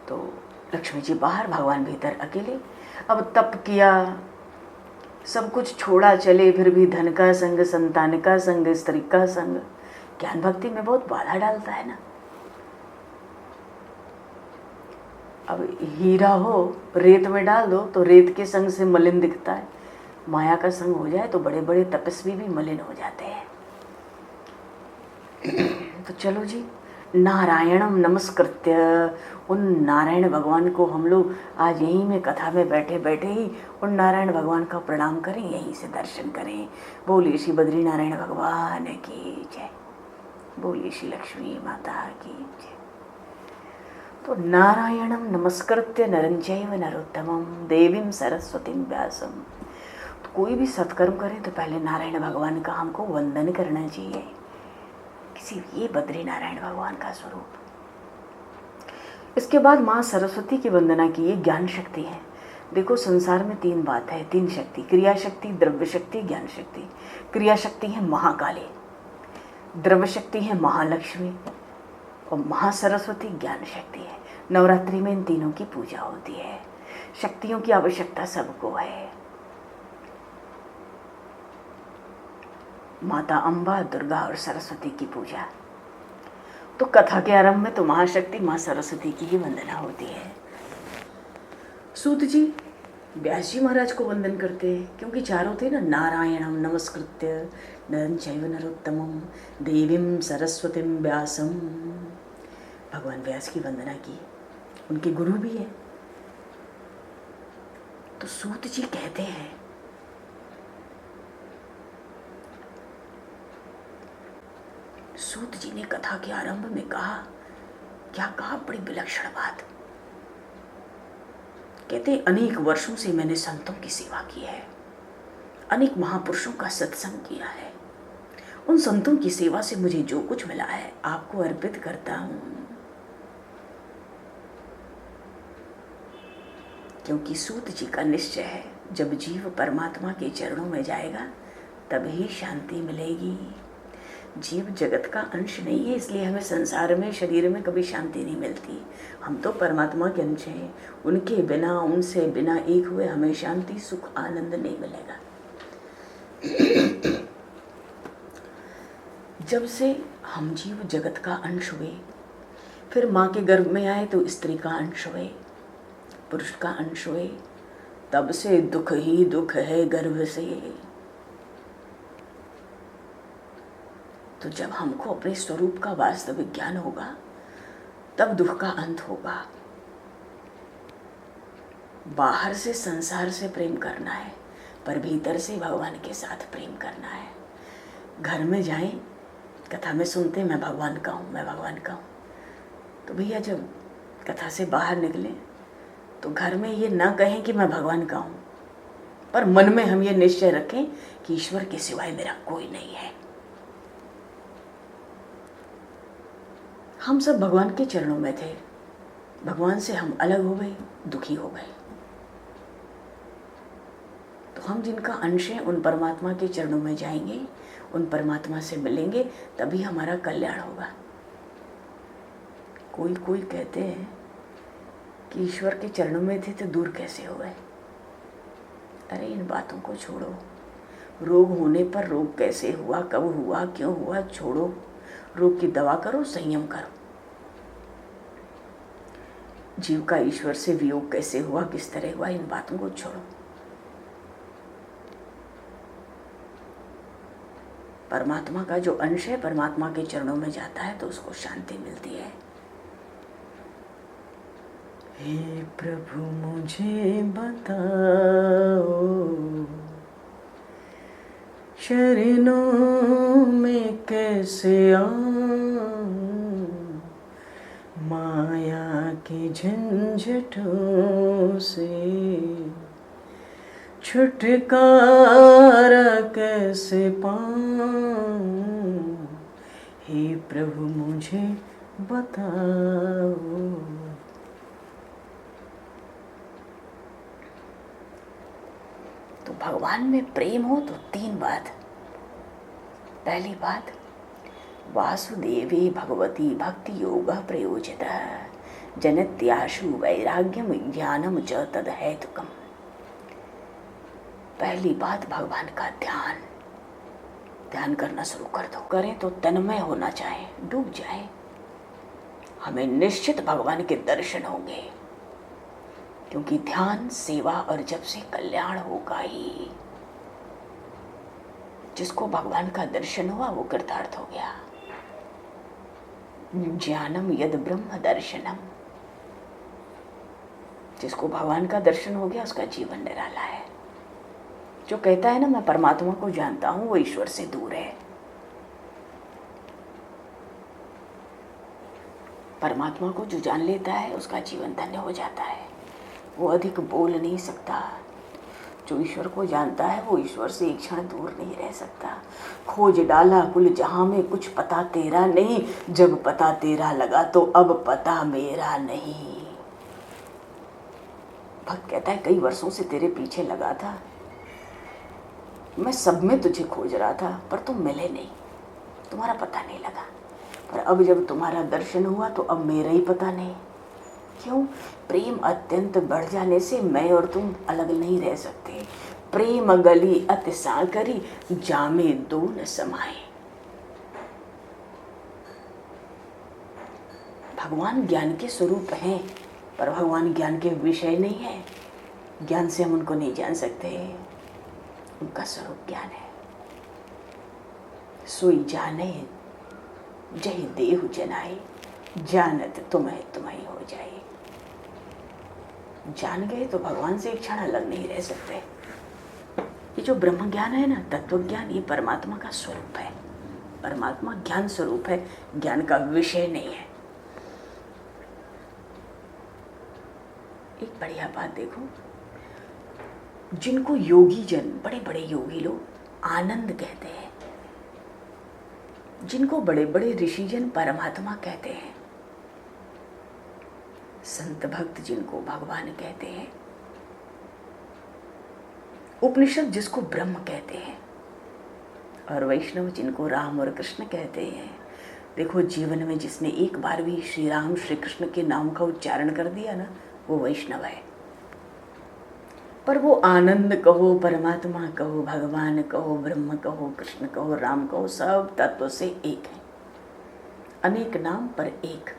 तो लक्ष्मी जी बाहर, भगवान भीतर अकेले। अब तप किया, सब कुछ छोड़ा, चले, फिर भी धन का संग, संतान का संग, स्त्री का संग ज्ञान भक्ति में बहुत बाधा डालता है ना। अब हीरा हो, रेत में डाल दो तो रेत के संग से मलिन दिखता है। माया का संग हो जाए तो बड़े बड़े तपस्वी भी मलिन हो जाते हैं। तो चलो जी, नारायणम नमस्कृत्य, उन नारायण भगवान को हम लोग आज यहीं में कथा में बैठे बैठे ही उन नारायण भगवान का प्रणाम करें, यहीं से दर्शन करें। बोलिए श्री बद्रीनारायण भगवान की जय। बोलिए श्री लक्ष्मी माता की जय। तो नारायणम नमस्कृत्य नरं चैव नरोत्तमं देवीं सरस्वतीं व्यासं। तो कोई भी सत्कर्म करें तो पहले नारायण भगवान का हमको वंदन करना चाहिए। ये बद्रीनारायण भगवान का स्वरूप। इसके बाद माँ सरस्वती की वंदना की, ये ज्ञान शक्ति है। देखो संसार में 3 बात है, 3 शक्ति, क्रिया शक्ति, द्रव्य शक्ति, ज्ञान शक्ति। क्रिया शक्ति है महाकाली, द्रव्य शक्ति है महालक्ष्मी, और महासरस्वती ज्ञान शक्ति है। नवरात्रि में इन तीनों की पूजा होती है। शक्तियों की आवश्यकता सबको है। माता अम्बा, दुर्गा और सरस्वती की पूजा। तो कथा के आरंभ में तो महाशक्ति माँ सरस्वती की ही वंदना होती है। सूत जी व्यास जी महाराज को वंदन करते हैं, क्योंकि चारों थे ना, नारायणम नमस्कृत्य नरं चैव नरोत्तमं देवीं सरस्वतीं व्यासं। भगवान व्यास की वंदना की, उनके गुरु भी है। तो सूत जी कहते हैं, सूत जी ने कथा के आरंभ में कहा क्या कहा, बड़ी विलक्षण बात। कहते अनेक वर्षों से मैंने संतों की सेवा की है, अनेक महापुरुषों का सत्संग किया है, उन संतों की सेवा से मुझे जो कुछ मिला है आपको अर्पित करता हूं, क्योंकि सूत जी का निश्चय है जब जीव परमात्मा के चरणों में जाएगा तभी शांति मिलेगी। जीव जगत का अंश नहीं है, इसलिए हमें संसार में शरीर में कभी शांति नहीं मिलती। हम तो परमात्मा के अंश हैं, उनके बिना उनसे बिना एक हुए हमें शांति सुख आनंद नहीं मिलेगा। जब से हम जीव जगत का अंश हुए, फिर माँ के गर्भ में आए तो स्त्री का अंश हुए, पुरुष का अंश हुए, तब से दुख ही दुख है गर्भ से। तो जब हमको अपने स्वरूप का वास्तविक ज्ञान होगा तब दुख का अंत होगा। बाहर से संसार से प्रेम करना है, पर भीतर से भगवान के साथ प्रेम करना है। घर में जाएं, कथा में सुनते मैं भगवान का हूँ, मैं भगवान का हूँ, तो भैया जब कथा से बाहर निकले तो घर में ये ना कहें कि मैं भगवान का हूँ, पर मन में हम ये निश्चय रखें कि ईश्वर के सिवाय मेरा कोई नहीं है। हम सब भगवान के चरणों में थे, भगवान से हम अलग हो गए, दुखी हो गए। तो हम जिनका अंश है उन परमात्मा के चरणों में जाएंगे, उन परमात्मा से मिलेंगे, तभी हमारा कल्याण होगा। कोई कोई कहते हैं कि ईश्वर के चरणों में थे तो दूर कैसे हो गए। अरे इन बातों को छोड़ो। रोग होने पर रोग कैसे हुआ, कब हुआ, क्यों हुआ, छोड़ो। रोग की दवा करो, संयम करो। जीव का ईश्वर से वियोग कैसे हुआ, किस तरह हुआ, इन बातों को छोड़ो। परमात्मा का जो अंश है परमात्मा के चरणों में जाता है तो उसको शांति मिलती है। हे प्रभु मुझे बताओ, चरणों में कैसे आऊं, माया के झंझटों से छुटकारा कैसे पाऊं, हे प्रभु मुझे बताओ। तो भगवान में प्रेम हो तो तीन बात। पहली बात, वासुदेवे भगवती भक्ति योग प्रयोजितः जनत्याशु वैराग्यम ज्ञानम च तद हेतुकम्। पहली बात भगवान का ध्यान करना शुरू कर दो। करें तो तन्मय होना चाहे, डूब जाए, हमें निश्चित भगवान के दर्शन होंगे, क्योंकि ध्यान सेवा और जप से कल्याण होगा ही। जिसको भगवान का दर्शन हुआ वो कृतार्थ हो गया। ज्ञानम यद ब्रह्म दर्शनम, जिसको भगवान का दर्शन हो गया उसका जीवन निराला है। जो कहता है ना मैं परमात्मा को जानता हूं, वो ईश्वर से दूर है। परमात्मा को जो जान लेता है उसका जीवन धन्य हो जाता है। वो अधिक बोल नहीं सकता। जो ईश्वर को जानता है वो ईश्वर से एक क्षण दूर नहीं रह सकता। खोज डाला कुल जहां में, कुछ पता तेरा नहीं, जब पता तेरा लगा तो अब पता मेरा नहीं। भक्त कहता है कई वर्षों से तेरे पीछे लगा था, मैं सब में तुझे खोज रहा था, पर तुम मिले नहीं, तुम्हारा पता नहीं लगा। पर अब जब तुम्हारा दर्शन हुआ तो अब मेरा ही पता नहीं। क्यों? प्रेम अत्यंत बढ़ जाने से मैं और तुम अलग नहीं रह सकते। प्रेम गली अति साकरी, जामे दो न समाए। भगवान ज्ञान के स्वरूप हैं, पर भगवान ज्ञान के विषय नहीं है। ज्ञान से हम उनको नहीं जान सकते, उनका स्वरूप ज्ञान है। सोई जाने जय देहु जनाए, जानत तुम्हें तुम्हें हो जाए। जान गए तो भगवान से एक क्षण अलग नहीं रह सकते। ये जो ब्रह्म ज्ञान है ना, तत्व ज्ञान, ये परमात्मा का स्वरूप है। परमात्मा ज्ञान स्वरूप है, ज्ञान का विषय नहीं है। बढ़िया बात देखो, जिनको योगी जन, बड़े बड़े योगी लोग आनंद कहते हैं, जिनको बड़े बड़े ऋषिजन परमात्मा कहते हैं, संत भक्त जिनको भगवान कहते हैं, उपनिषद जिसको ब्रह्म कहते हैं, और वैष्णव जिनको राम और कृष्ण कहते हैं। देखो, जीवन में जिसने एक बार भी श्री राम श्री कृष्ण के नाम का उच्चारण कर दिया ना, वो वैष्णव है। पर वो आनंद कहो, परमात्मा कहो, भगवान कहो, ब्रह्म कहो, कृष्ण कहो, राम कहो, सब तत्व से एक है। अनेक नाम पर एक।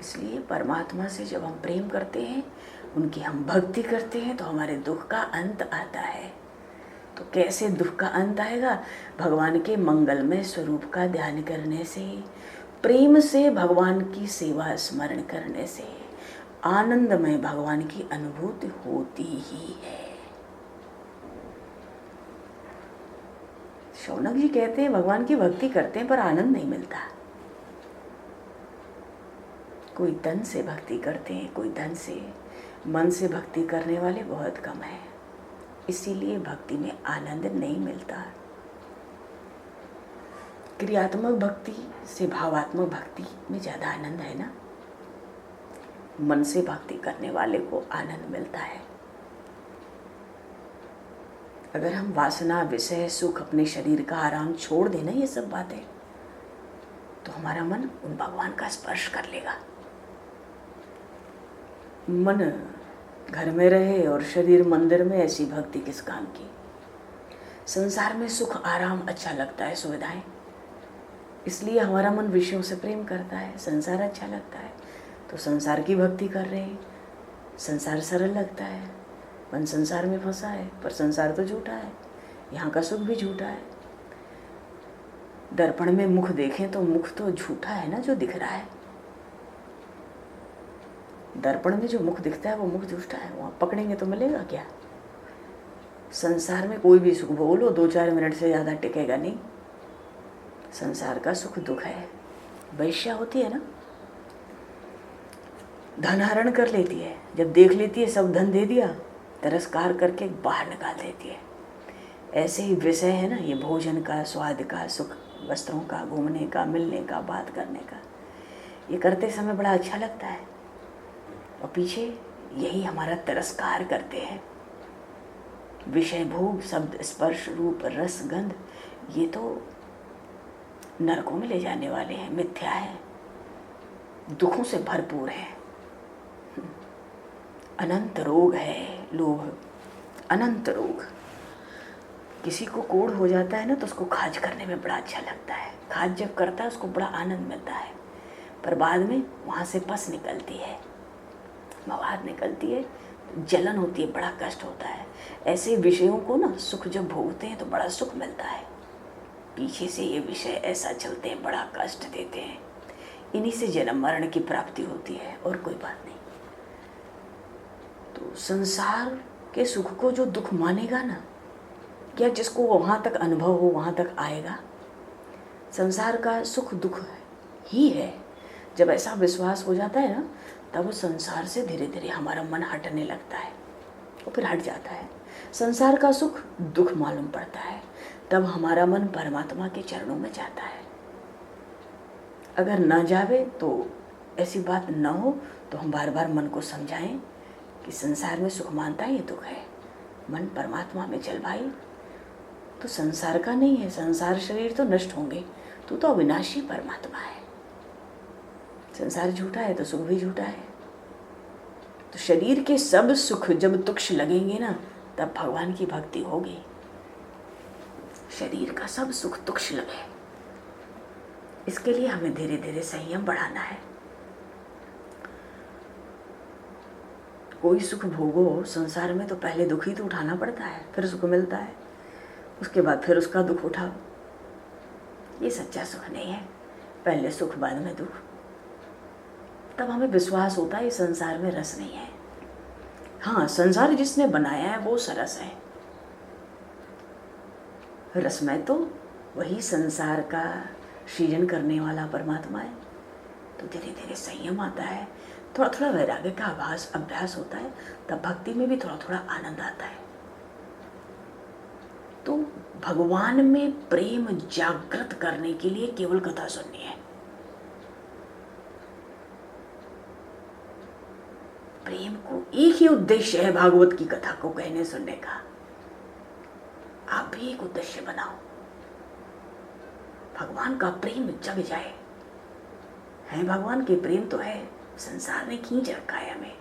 इसलिए परमात्मा से जब हम प्रेम करते हैं, उनकी हम भक्ति करते हैं, तो हमारे दुख का अंत आता है। तो कैसे दुख का अंत आएगा? भगवान के मंगलमय स्वरूप का ध्यान करने से, प्रेम से भगवान की सेवा स्मरण करने से आनंदमय भगवान की अनुभूति होती ही है। शौनक जी कहते हैं भगवान की भक्ति करते हैं पर आनंद नहीं मिलता। कोई तन से भक्ति करते हैं, कोई धन से, मन से भक्ति करने वाले बहुत कम हैं। इसीलिए भक्ति में आनंद नहीं मिलता। क्रियात्मक भक्ति से भावात्मक भक्ति में ज़्यादा आनंद है ना। मन से भक्ति करने वाले को आनंद मिलता है। अगर हम वासना, विषय, सुख, अपने शरीर का आराम छोड़ देना, ये सब बातें, तो हमारा मन उन भगवान का स्पर्श कर लेगा। मन घर में रहे और शरीर मंदिर में, ऐसी भक्ति किस काम की। संसार में सुख, आराम अच्छा लगता है, सुविधाएं, इसलिए हमारा मन विषयों से प्रेम करता है। संसार अच्छा लगता है तो संसार की भक्ति कर रहे हैं। संसार सरल लगता है, मन संसार में फंसा है, पर संसार तो झूठा है, यहाँ का सुख भी झूठा है। दर्पण में मुख देखें तो मुख तो झूठा है ना, जो दिख रहा है। दर्पण में जो मुख दिखता है वो मुख झूठा है, वहाँ पकड़ेंगे तो मिलेगा क्या? संसार में कोई भी सुख बोलो 2-4 मिनट से ज़्यादा टिकेगा नहीं। संसार का सुख दुख है। वैश्या होती है ना, धन हरण कर लेती है, जब देख लेती है सब धन दे दिया, तिरस्कार करके बाहर निकाल देती है। ऐसे ही विषय है ना, ये भोजन का, स्वाद का, सुख, वस्त्रों का, घूमने का, मिलने का, बात करने का, ये करते समय बड़ा अच्छा लगता है, और पीछे यही हमारा तिरस्कार करते हैं। विषय, भोग, शब्द, स्पर्श, रूप, रस, गंध, ये तो नरकों में ले जाने वाले हैं, मिथ्या है, दुखों से भरपूर है। अनंत रोग है लोभ, अनंत रोग। किसी को कोढ़ हो जाता है ना, तो उसको खाज करने में बड़ा अच्छा लगता है। खाज जब करता है उसको बड़ा आनंद मिलता है, पर बाद में वहाँ से पस निकलती है, मवाद निकलती है, जलन होती है, बड़ा कष्ट होता है। ऐसे विषयों को ना सुख जब भोगते हैं तो बड़ा सुख मिलता है, पीछे से ये विषय ऐसा चलते हैं, बड़ा कष्ट देते हैं। इन्हीं से जन्म मरण की प्राप्ति होती है, और कोई बात नहीं। तो संसार के सुख को जो दुख मानेगा ना, क्या जिसको वहाँ तक अनुभव हो वहाँ तक आएगा। संसार का सुख दुख ही है। जब ऐसा विश्वास हो जाता है ना, तब संसार से धीरे धीरे हमारा मन हटने लगता है, और फिर हट जाता है। संसार का सुख दुख मालूम पड़ता है, तब हमारा मन परमात्मा के चरणों में जाता है। अगर ना जावे तो ऐसी बात ना हो, तो हम बार बार मन को समझाएं कि संसार में सुख मानता है, ये दुख है। मन परमात्मा में चल भाई, तो संसार का नहीं है, संसार शरीर तो नष्ट होंगे, तू तो अविनाशी परमात्मा है। संसार झूठा है तो सुख भी झूठा है। तो शरीर के सब सुख जब तुक्ष लगेंगे ना, तब भगवान की भक्ति होगी। शरीर का सब सुख तुक्ष लगे, इसके लिए हमें धीरे धीरे संयम बढ़ाना है। कोई सुख भोगो संसार में तो पहले दुख ही तो उठाना पड़ता है, फिर सुख मिलता है, उसके बाद फिर उसका दुख उठाओ। ये सच्चा सुख नहीं है, पहले सुख बाद में दुख। तब हमें विश्वास होता है इस संसार में रस नहीं है। हाँ, संसार जिसने बनाया है वो सरस है, रसमय तो वही संसार का सृजन करने वाला परमात्मा है। तो धीरे धीरे संयम आता है, थोड़ा थोड़ा वैराग्य का अभ्यास होता है, तब भक्ति में भी थोड़ा थोड़ा आनंद आता है। तो भगवान में प्रेम जागृत करने के लिए केवल कथा सुननी है। प्रेम को एक ही उद्देश्य है भागवत की कथा को कहने सुनने का। आप भी एक उद्देश्य बनाओ, भगवान का प्रेम जग जाए। है भगवान के प्रेम तो है, संसार ने खींच रखा है हमें।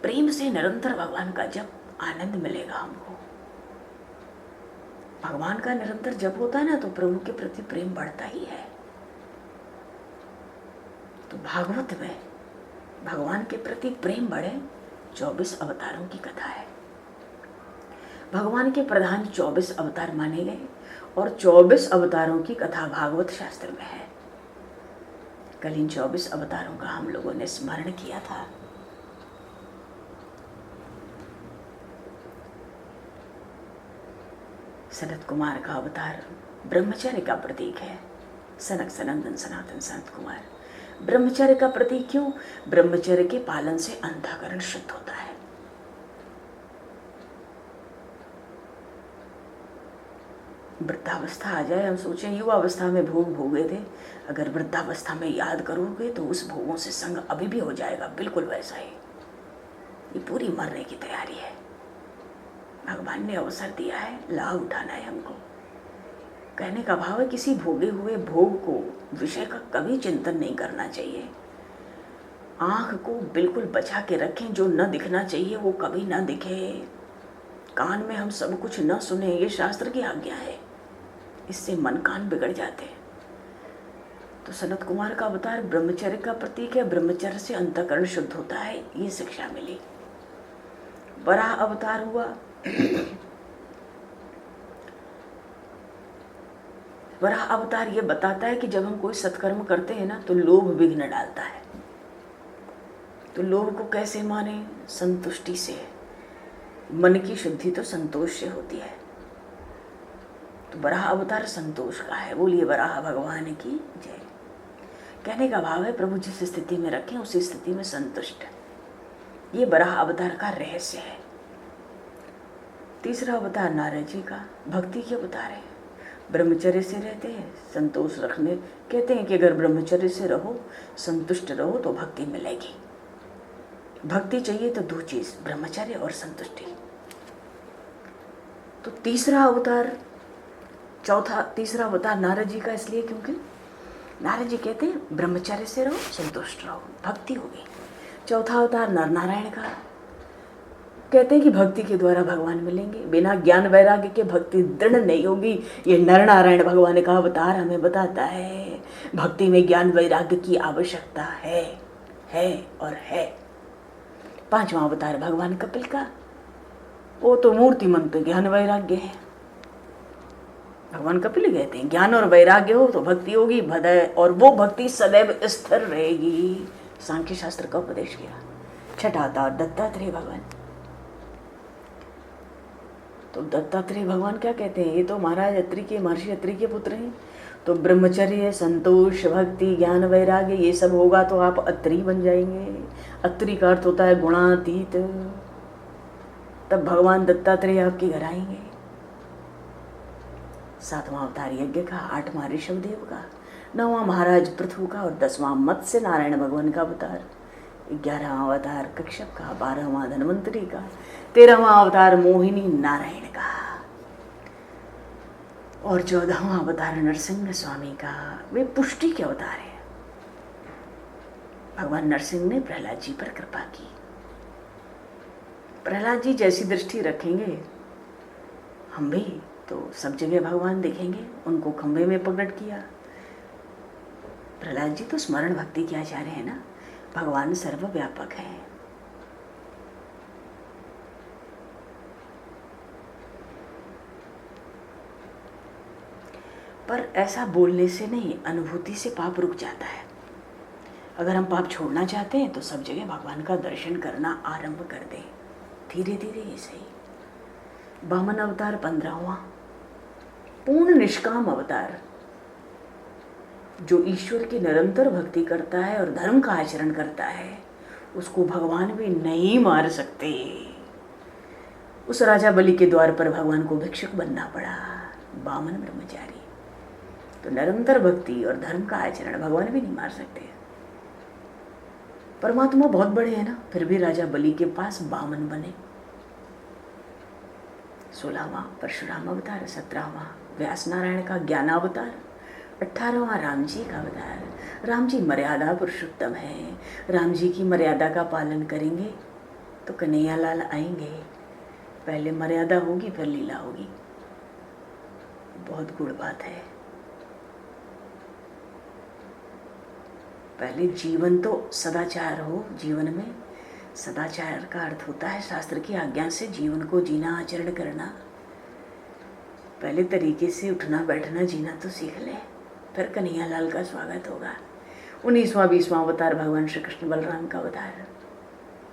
प्रेम से निरंतर भगवान का जब आनंद मिलेगा हमको। भगवान का निरंतर जप होता है ना, तो प्रभु के प्रति प्रेम बढ़ता ही है। तो भागवत में भगवान के प्रति प्रेम बढ़े, 24 अवतारों की कथा है। भगवान के प्रधान 24 अवतार माने गए और 24 अवतारों की कथा भागवत शास्त्र में है। कल इन 24 अवतारों का हम लोगों ने स्मरण किया था। सनत कुमार का अवतार ब्रह्मचर्य का प्रतीक है। सनक सनंदन सनातन सनत कुमार ब्रह्मचर्य का प्रतीक क्यों? ब्रह्मचर्य के पालन से अंतःकरण शुद्ध होता है। वृद्धावस्था आ जाए, हम सोचें युवावस्था में भोग भोगे थे, अगर वृद्धावस्था में याद करोगे तो उस भोगों से संग अभी भी हो जाएगा, बिल्कुल वैसा ही। ये पूरी मरने की तैयारी है। भगवान ने अवसर दिया है, लाभ उठाना है हमको। कहने का भाव है किसी भोगे हुए भोग को, विषय का कभी चिंतन नहीं करना चाहिए। आंख को बिल्कुल बचा के रखें, जो न दिखना चाहिए वो कभी न दिखे। कान में हम सब कुछ न सुने, ये शास्त्र की आज्ञा है। इससे मन कान बिगड़ जाते हैं। तो सनत कुमार का अवतार ब्रह्मचर्य का प्रतीक है। ब्रह्मचर्य से अंतःकरण शुद्ध होता है, ये शिक्षा मिली। वराह अवतार हुआ। वराह अवतार ये बताता है कि जब हम कोई सत्कर्म करते हैं ना, तो लोभ विघ्न डालता है। तो लोभ को कैसे माने? संतुष्टि से। मन की शुद्धि तो संतोष से होती है। तो वराह अवतार संतोष का है। बोलिए वराह भगवान की जय। कहने का भाव है प्रभु जिस स्थिति में रखें उसी स्थिति में संतुष्ट। ये वराह अवतार का रहस्य है। तीसरा अवतार नारद जी का भक्ति के अवतार है। ब्रह्मचर्य से रहते हैं, संतोष रखने कहते हैं कि अगर ब्रह्मचर्य से रहो, संतुष्ट रहो तो भक्ति मिलेगी। भक्ति चाहिए तो दो चीज, ब्रह्मचर्य और संतुष्टि। तो तीसरा अवतार नारद जी का इसलिए क्योंकि नारद जी कहते हैं ब्रह्मचर्य से रहो, संतुष्ट रहो, भक्ति होगी। चौथा अवतार नर नारायण का कहते हैं कि भक्ति के द्वारा भगवान मिलेंगे। बिना ज्ञान वैराग्य के भक्ति दृढ़ नहीं होगी। ये नर नारायण भगवान का अवतार हमें बताता है भक्ति में ज्ञान वैराग्य की आवश्यकता है और है। पांचवा अवतार भगवान कपिल का, वो तो मूर्तिमंत ज्ञान वैराग्य है। भगवान कपिल कहते हैं ज्ञान और वैराग्य हो तो भक्ति होगी भदय, और वो भक्ति सदैव स्थिर रहेगी। सांख्य शास्त्र का उपदेश किया। छठा अवतार दत्तात्रेय भगवान। तो दत्तात्रेय भगवान क्या कहते हैं? ये तो महाराज अत्रि के, महर्षि अत्रि के पुत्र हैं। तो ब्रह्मचर्य, संतोष, भक्ति, ज्ञान वैराग्य ये सब होगा तो आप अत्रि बन जाएंगे। अत्रि का अर्थ होता है गुणातीत। तब भगवान दत्तात्रेय आपके घर आएंगे। सातवां अवतार यज्ञ का, आठवां ऋषभदेव का, नौवां महाराज पृथु का और 10वां मत्स्य नारायण भगवान का अवतार। 11वां अवतार कश्यप का, 12वां धन्वंतरि का, 13वां अवतार मोहिनी नारायण का और 14वां अवतार नरसिंह स्वामी का। वे पुष्टि के अवतार हैं। भगवान नरसिंह ने प्रहलाद जी पर कृपा की। प्रहलाद जी जैसी दृष्टि रखेंगे हम भी, तो सब जगह भगवान दिखेंगे। उनको खंभे में पकड़ किया। प्रहलाद जी तो स्मरण भक्ति के आचार्य है ना। भगवान सर्वव्यापक है। पर ऐसा बोलने से नहीं, अनुभूति से पाप रुक जाता है। अगर हम पाप छोड़ना चाहते हैं तो सब जगह भगवान का दर्शन करना आरंभ कर दें, धीरे धीरे। ये सही। वामन अवतार 15वां पूर्ण निष्काम अवतार, जो ईश्वर की निरंतर भक्ति करता है और धर्म का आचरण करता है उसको भगवान भी नहीं मार सकते। उस राजा बलि के द्वार पर भगवान को भिक्षुक बनना पड़ा, बामन ब्रह्मचारी। तो निरंतर भक्ति और धर्म का आचरण भगवान भी नहीं मार सकते। परमात्मा बहुत बड़े हैं ना, फिर भी राजा बलि के पास बामन बने। 16वां परशुराम अवतार, 17वां व्यास नारायण का ज्ञानावतार, 18वां राम जी का अवतार। राम जी मर्यादा पुरुषोत्तम है। राम जी की मर्यादा का पालन करेंगे तो कन्हैया लाल आएंगे। पहले मर्यादा होगी फिर लीला होगी। बहुत गुड़ बात है। पहले जीवन तो सदाचार हो। जीवन में सदाचार का अर्थ होता है शास्त्र की आज्ञा से जीवन को जीना, आचरण करना। पहले तरीके से उठना बैठना जीना तो सीख ले, फिर कन्हैया लाल का स्वागत होगा। 19वां 20वां अवतार भगवान श्री कृष्ण बलराम का अवतार,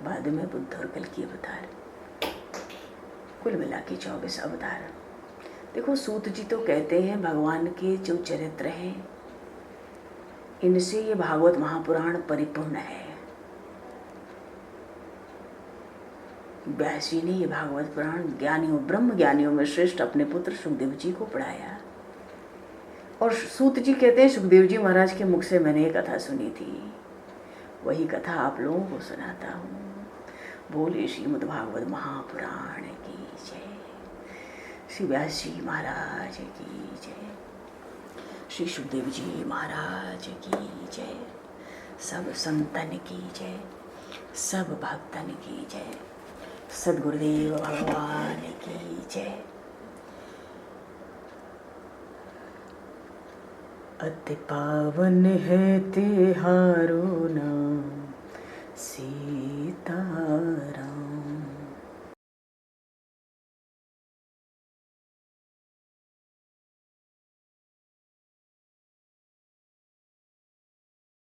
बाद में बुद्ध और कल की अवतार, कुल मिला के 24 अवतार। देखो सूत जी तो कहते हैं भगवान के जो चरित्र हैं इनसे ये भागवत महापुराण परिपूर्ण है। व्यास जी ने ये भागवत पुराण ज्ञानियों, ब्रह्म ज्ञानियों में श्रेष्ठ अपने पुत्र सुखदेव जी को पढ़ाया। और सूत जी कहते हैं सुखदेव जी महाराज के मुख से मैंने ये कथा सुनी थी, वही कथा आप लोगों को सुनाता हूँ। बोले श्रीमद् भागवत महापुराण की जय। श्री व्यास जी महाराज की जय। श्री सुखदेव जी महाराज की जय। सब संतन की जय, सब भक्तन की जय। सद्गुरुदेव भगवान की जय। अति पावन है तिहारो नाम, सीताराम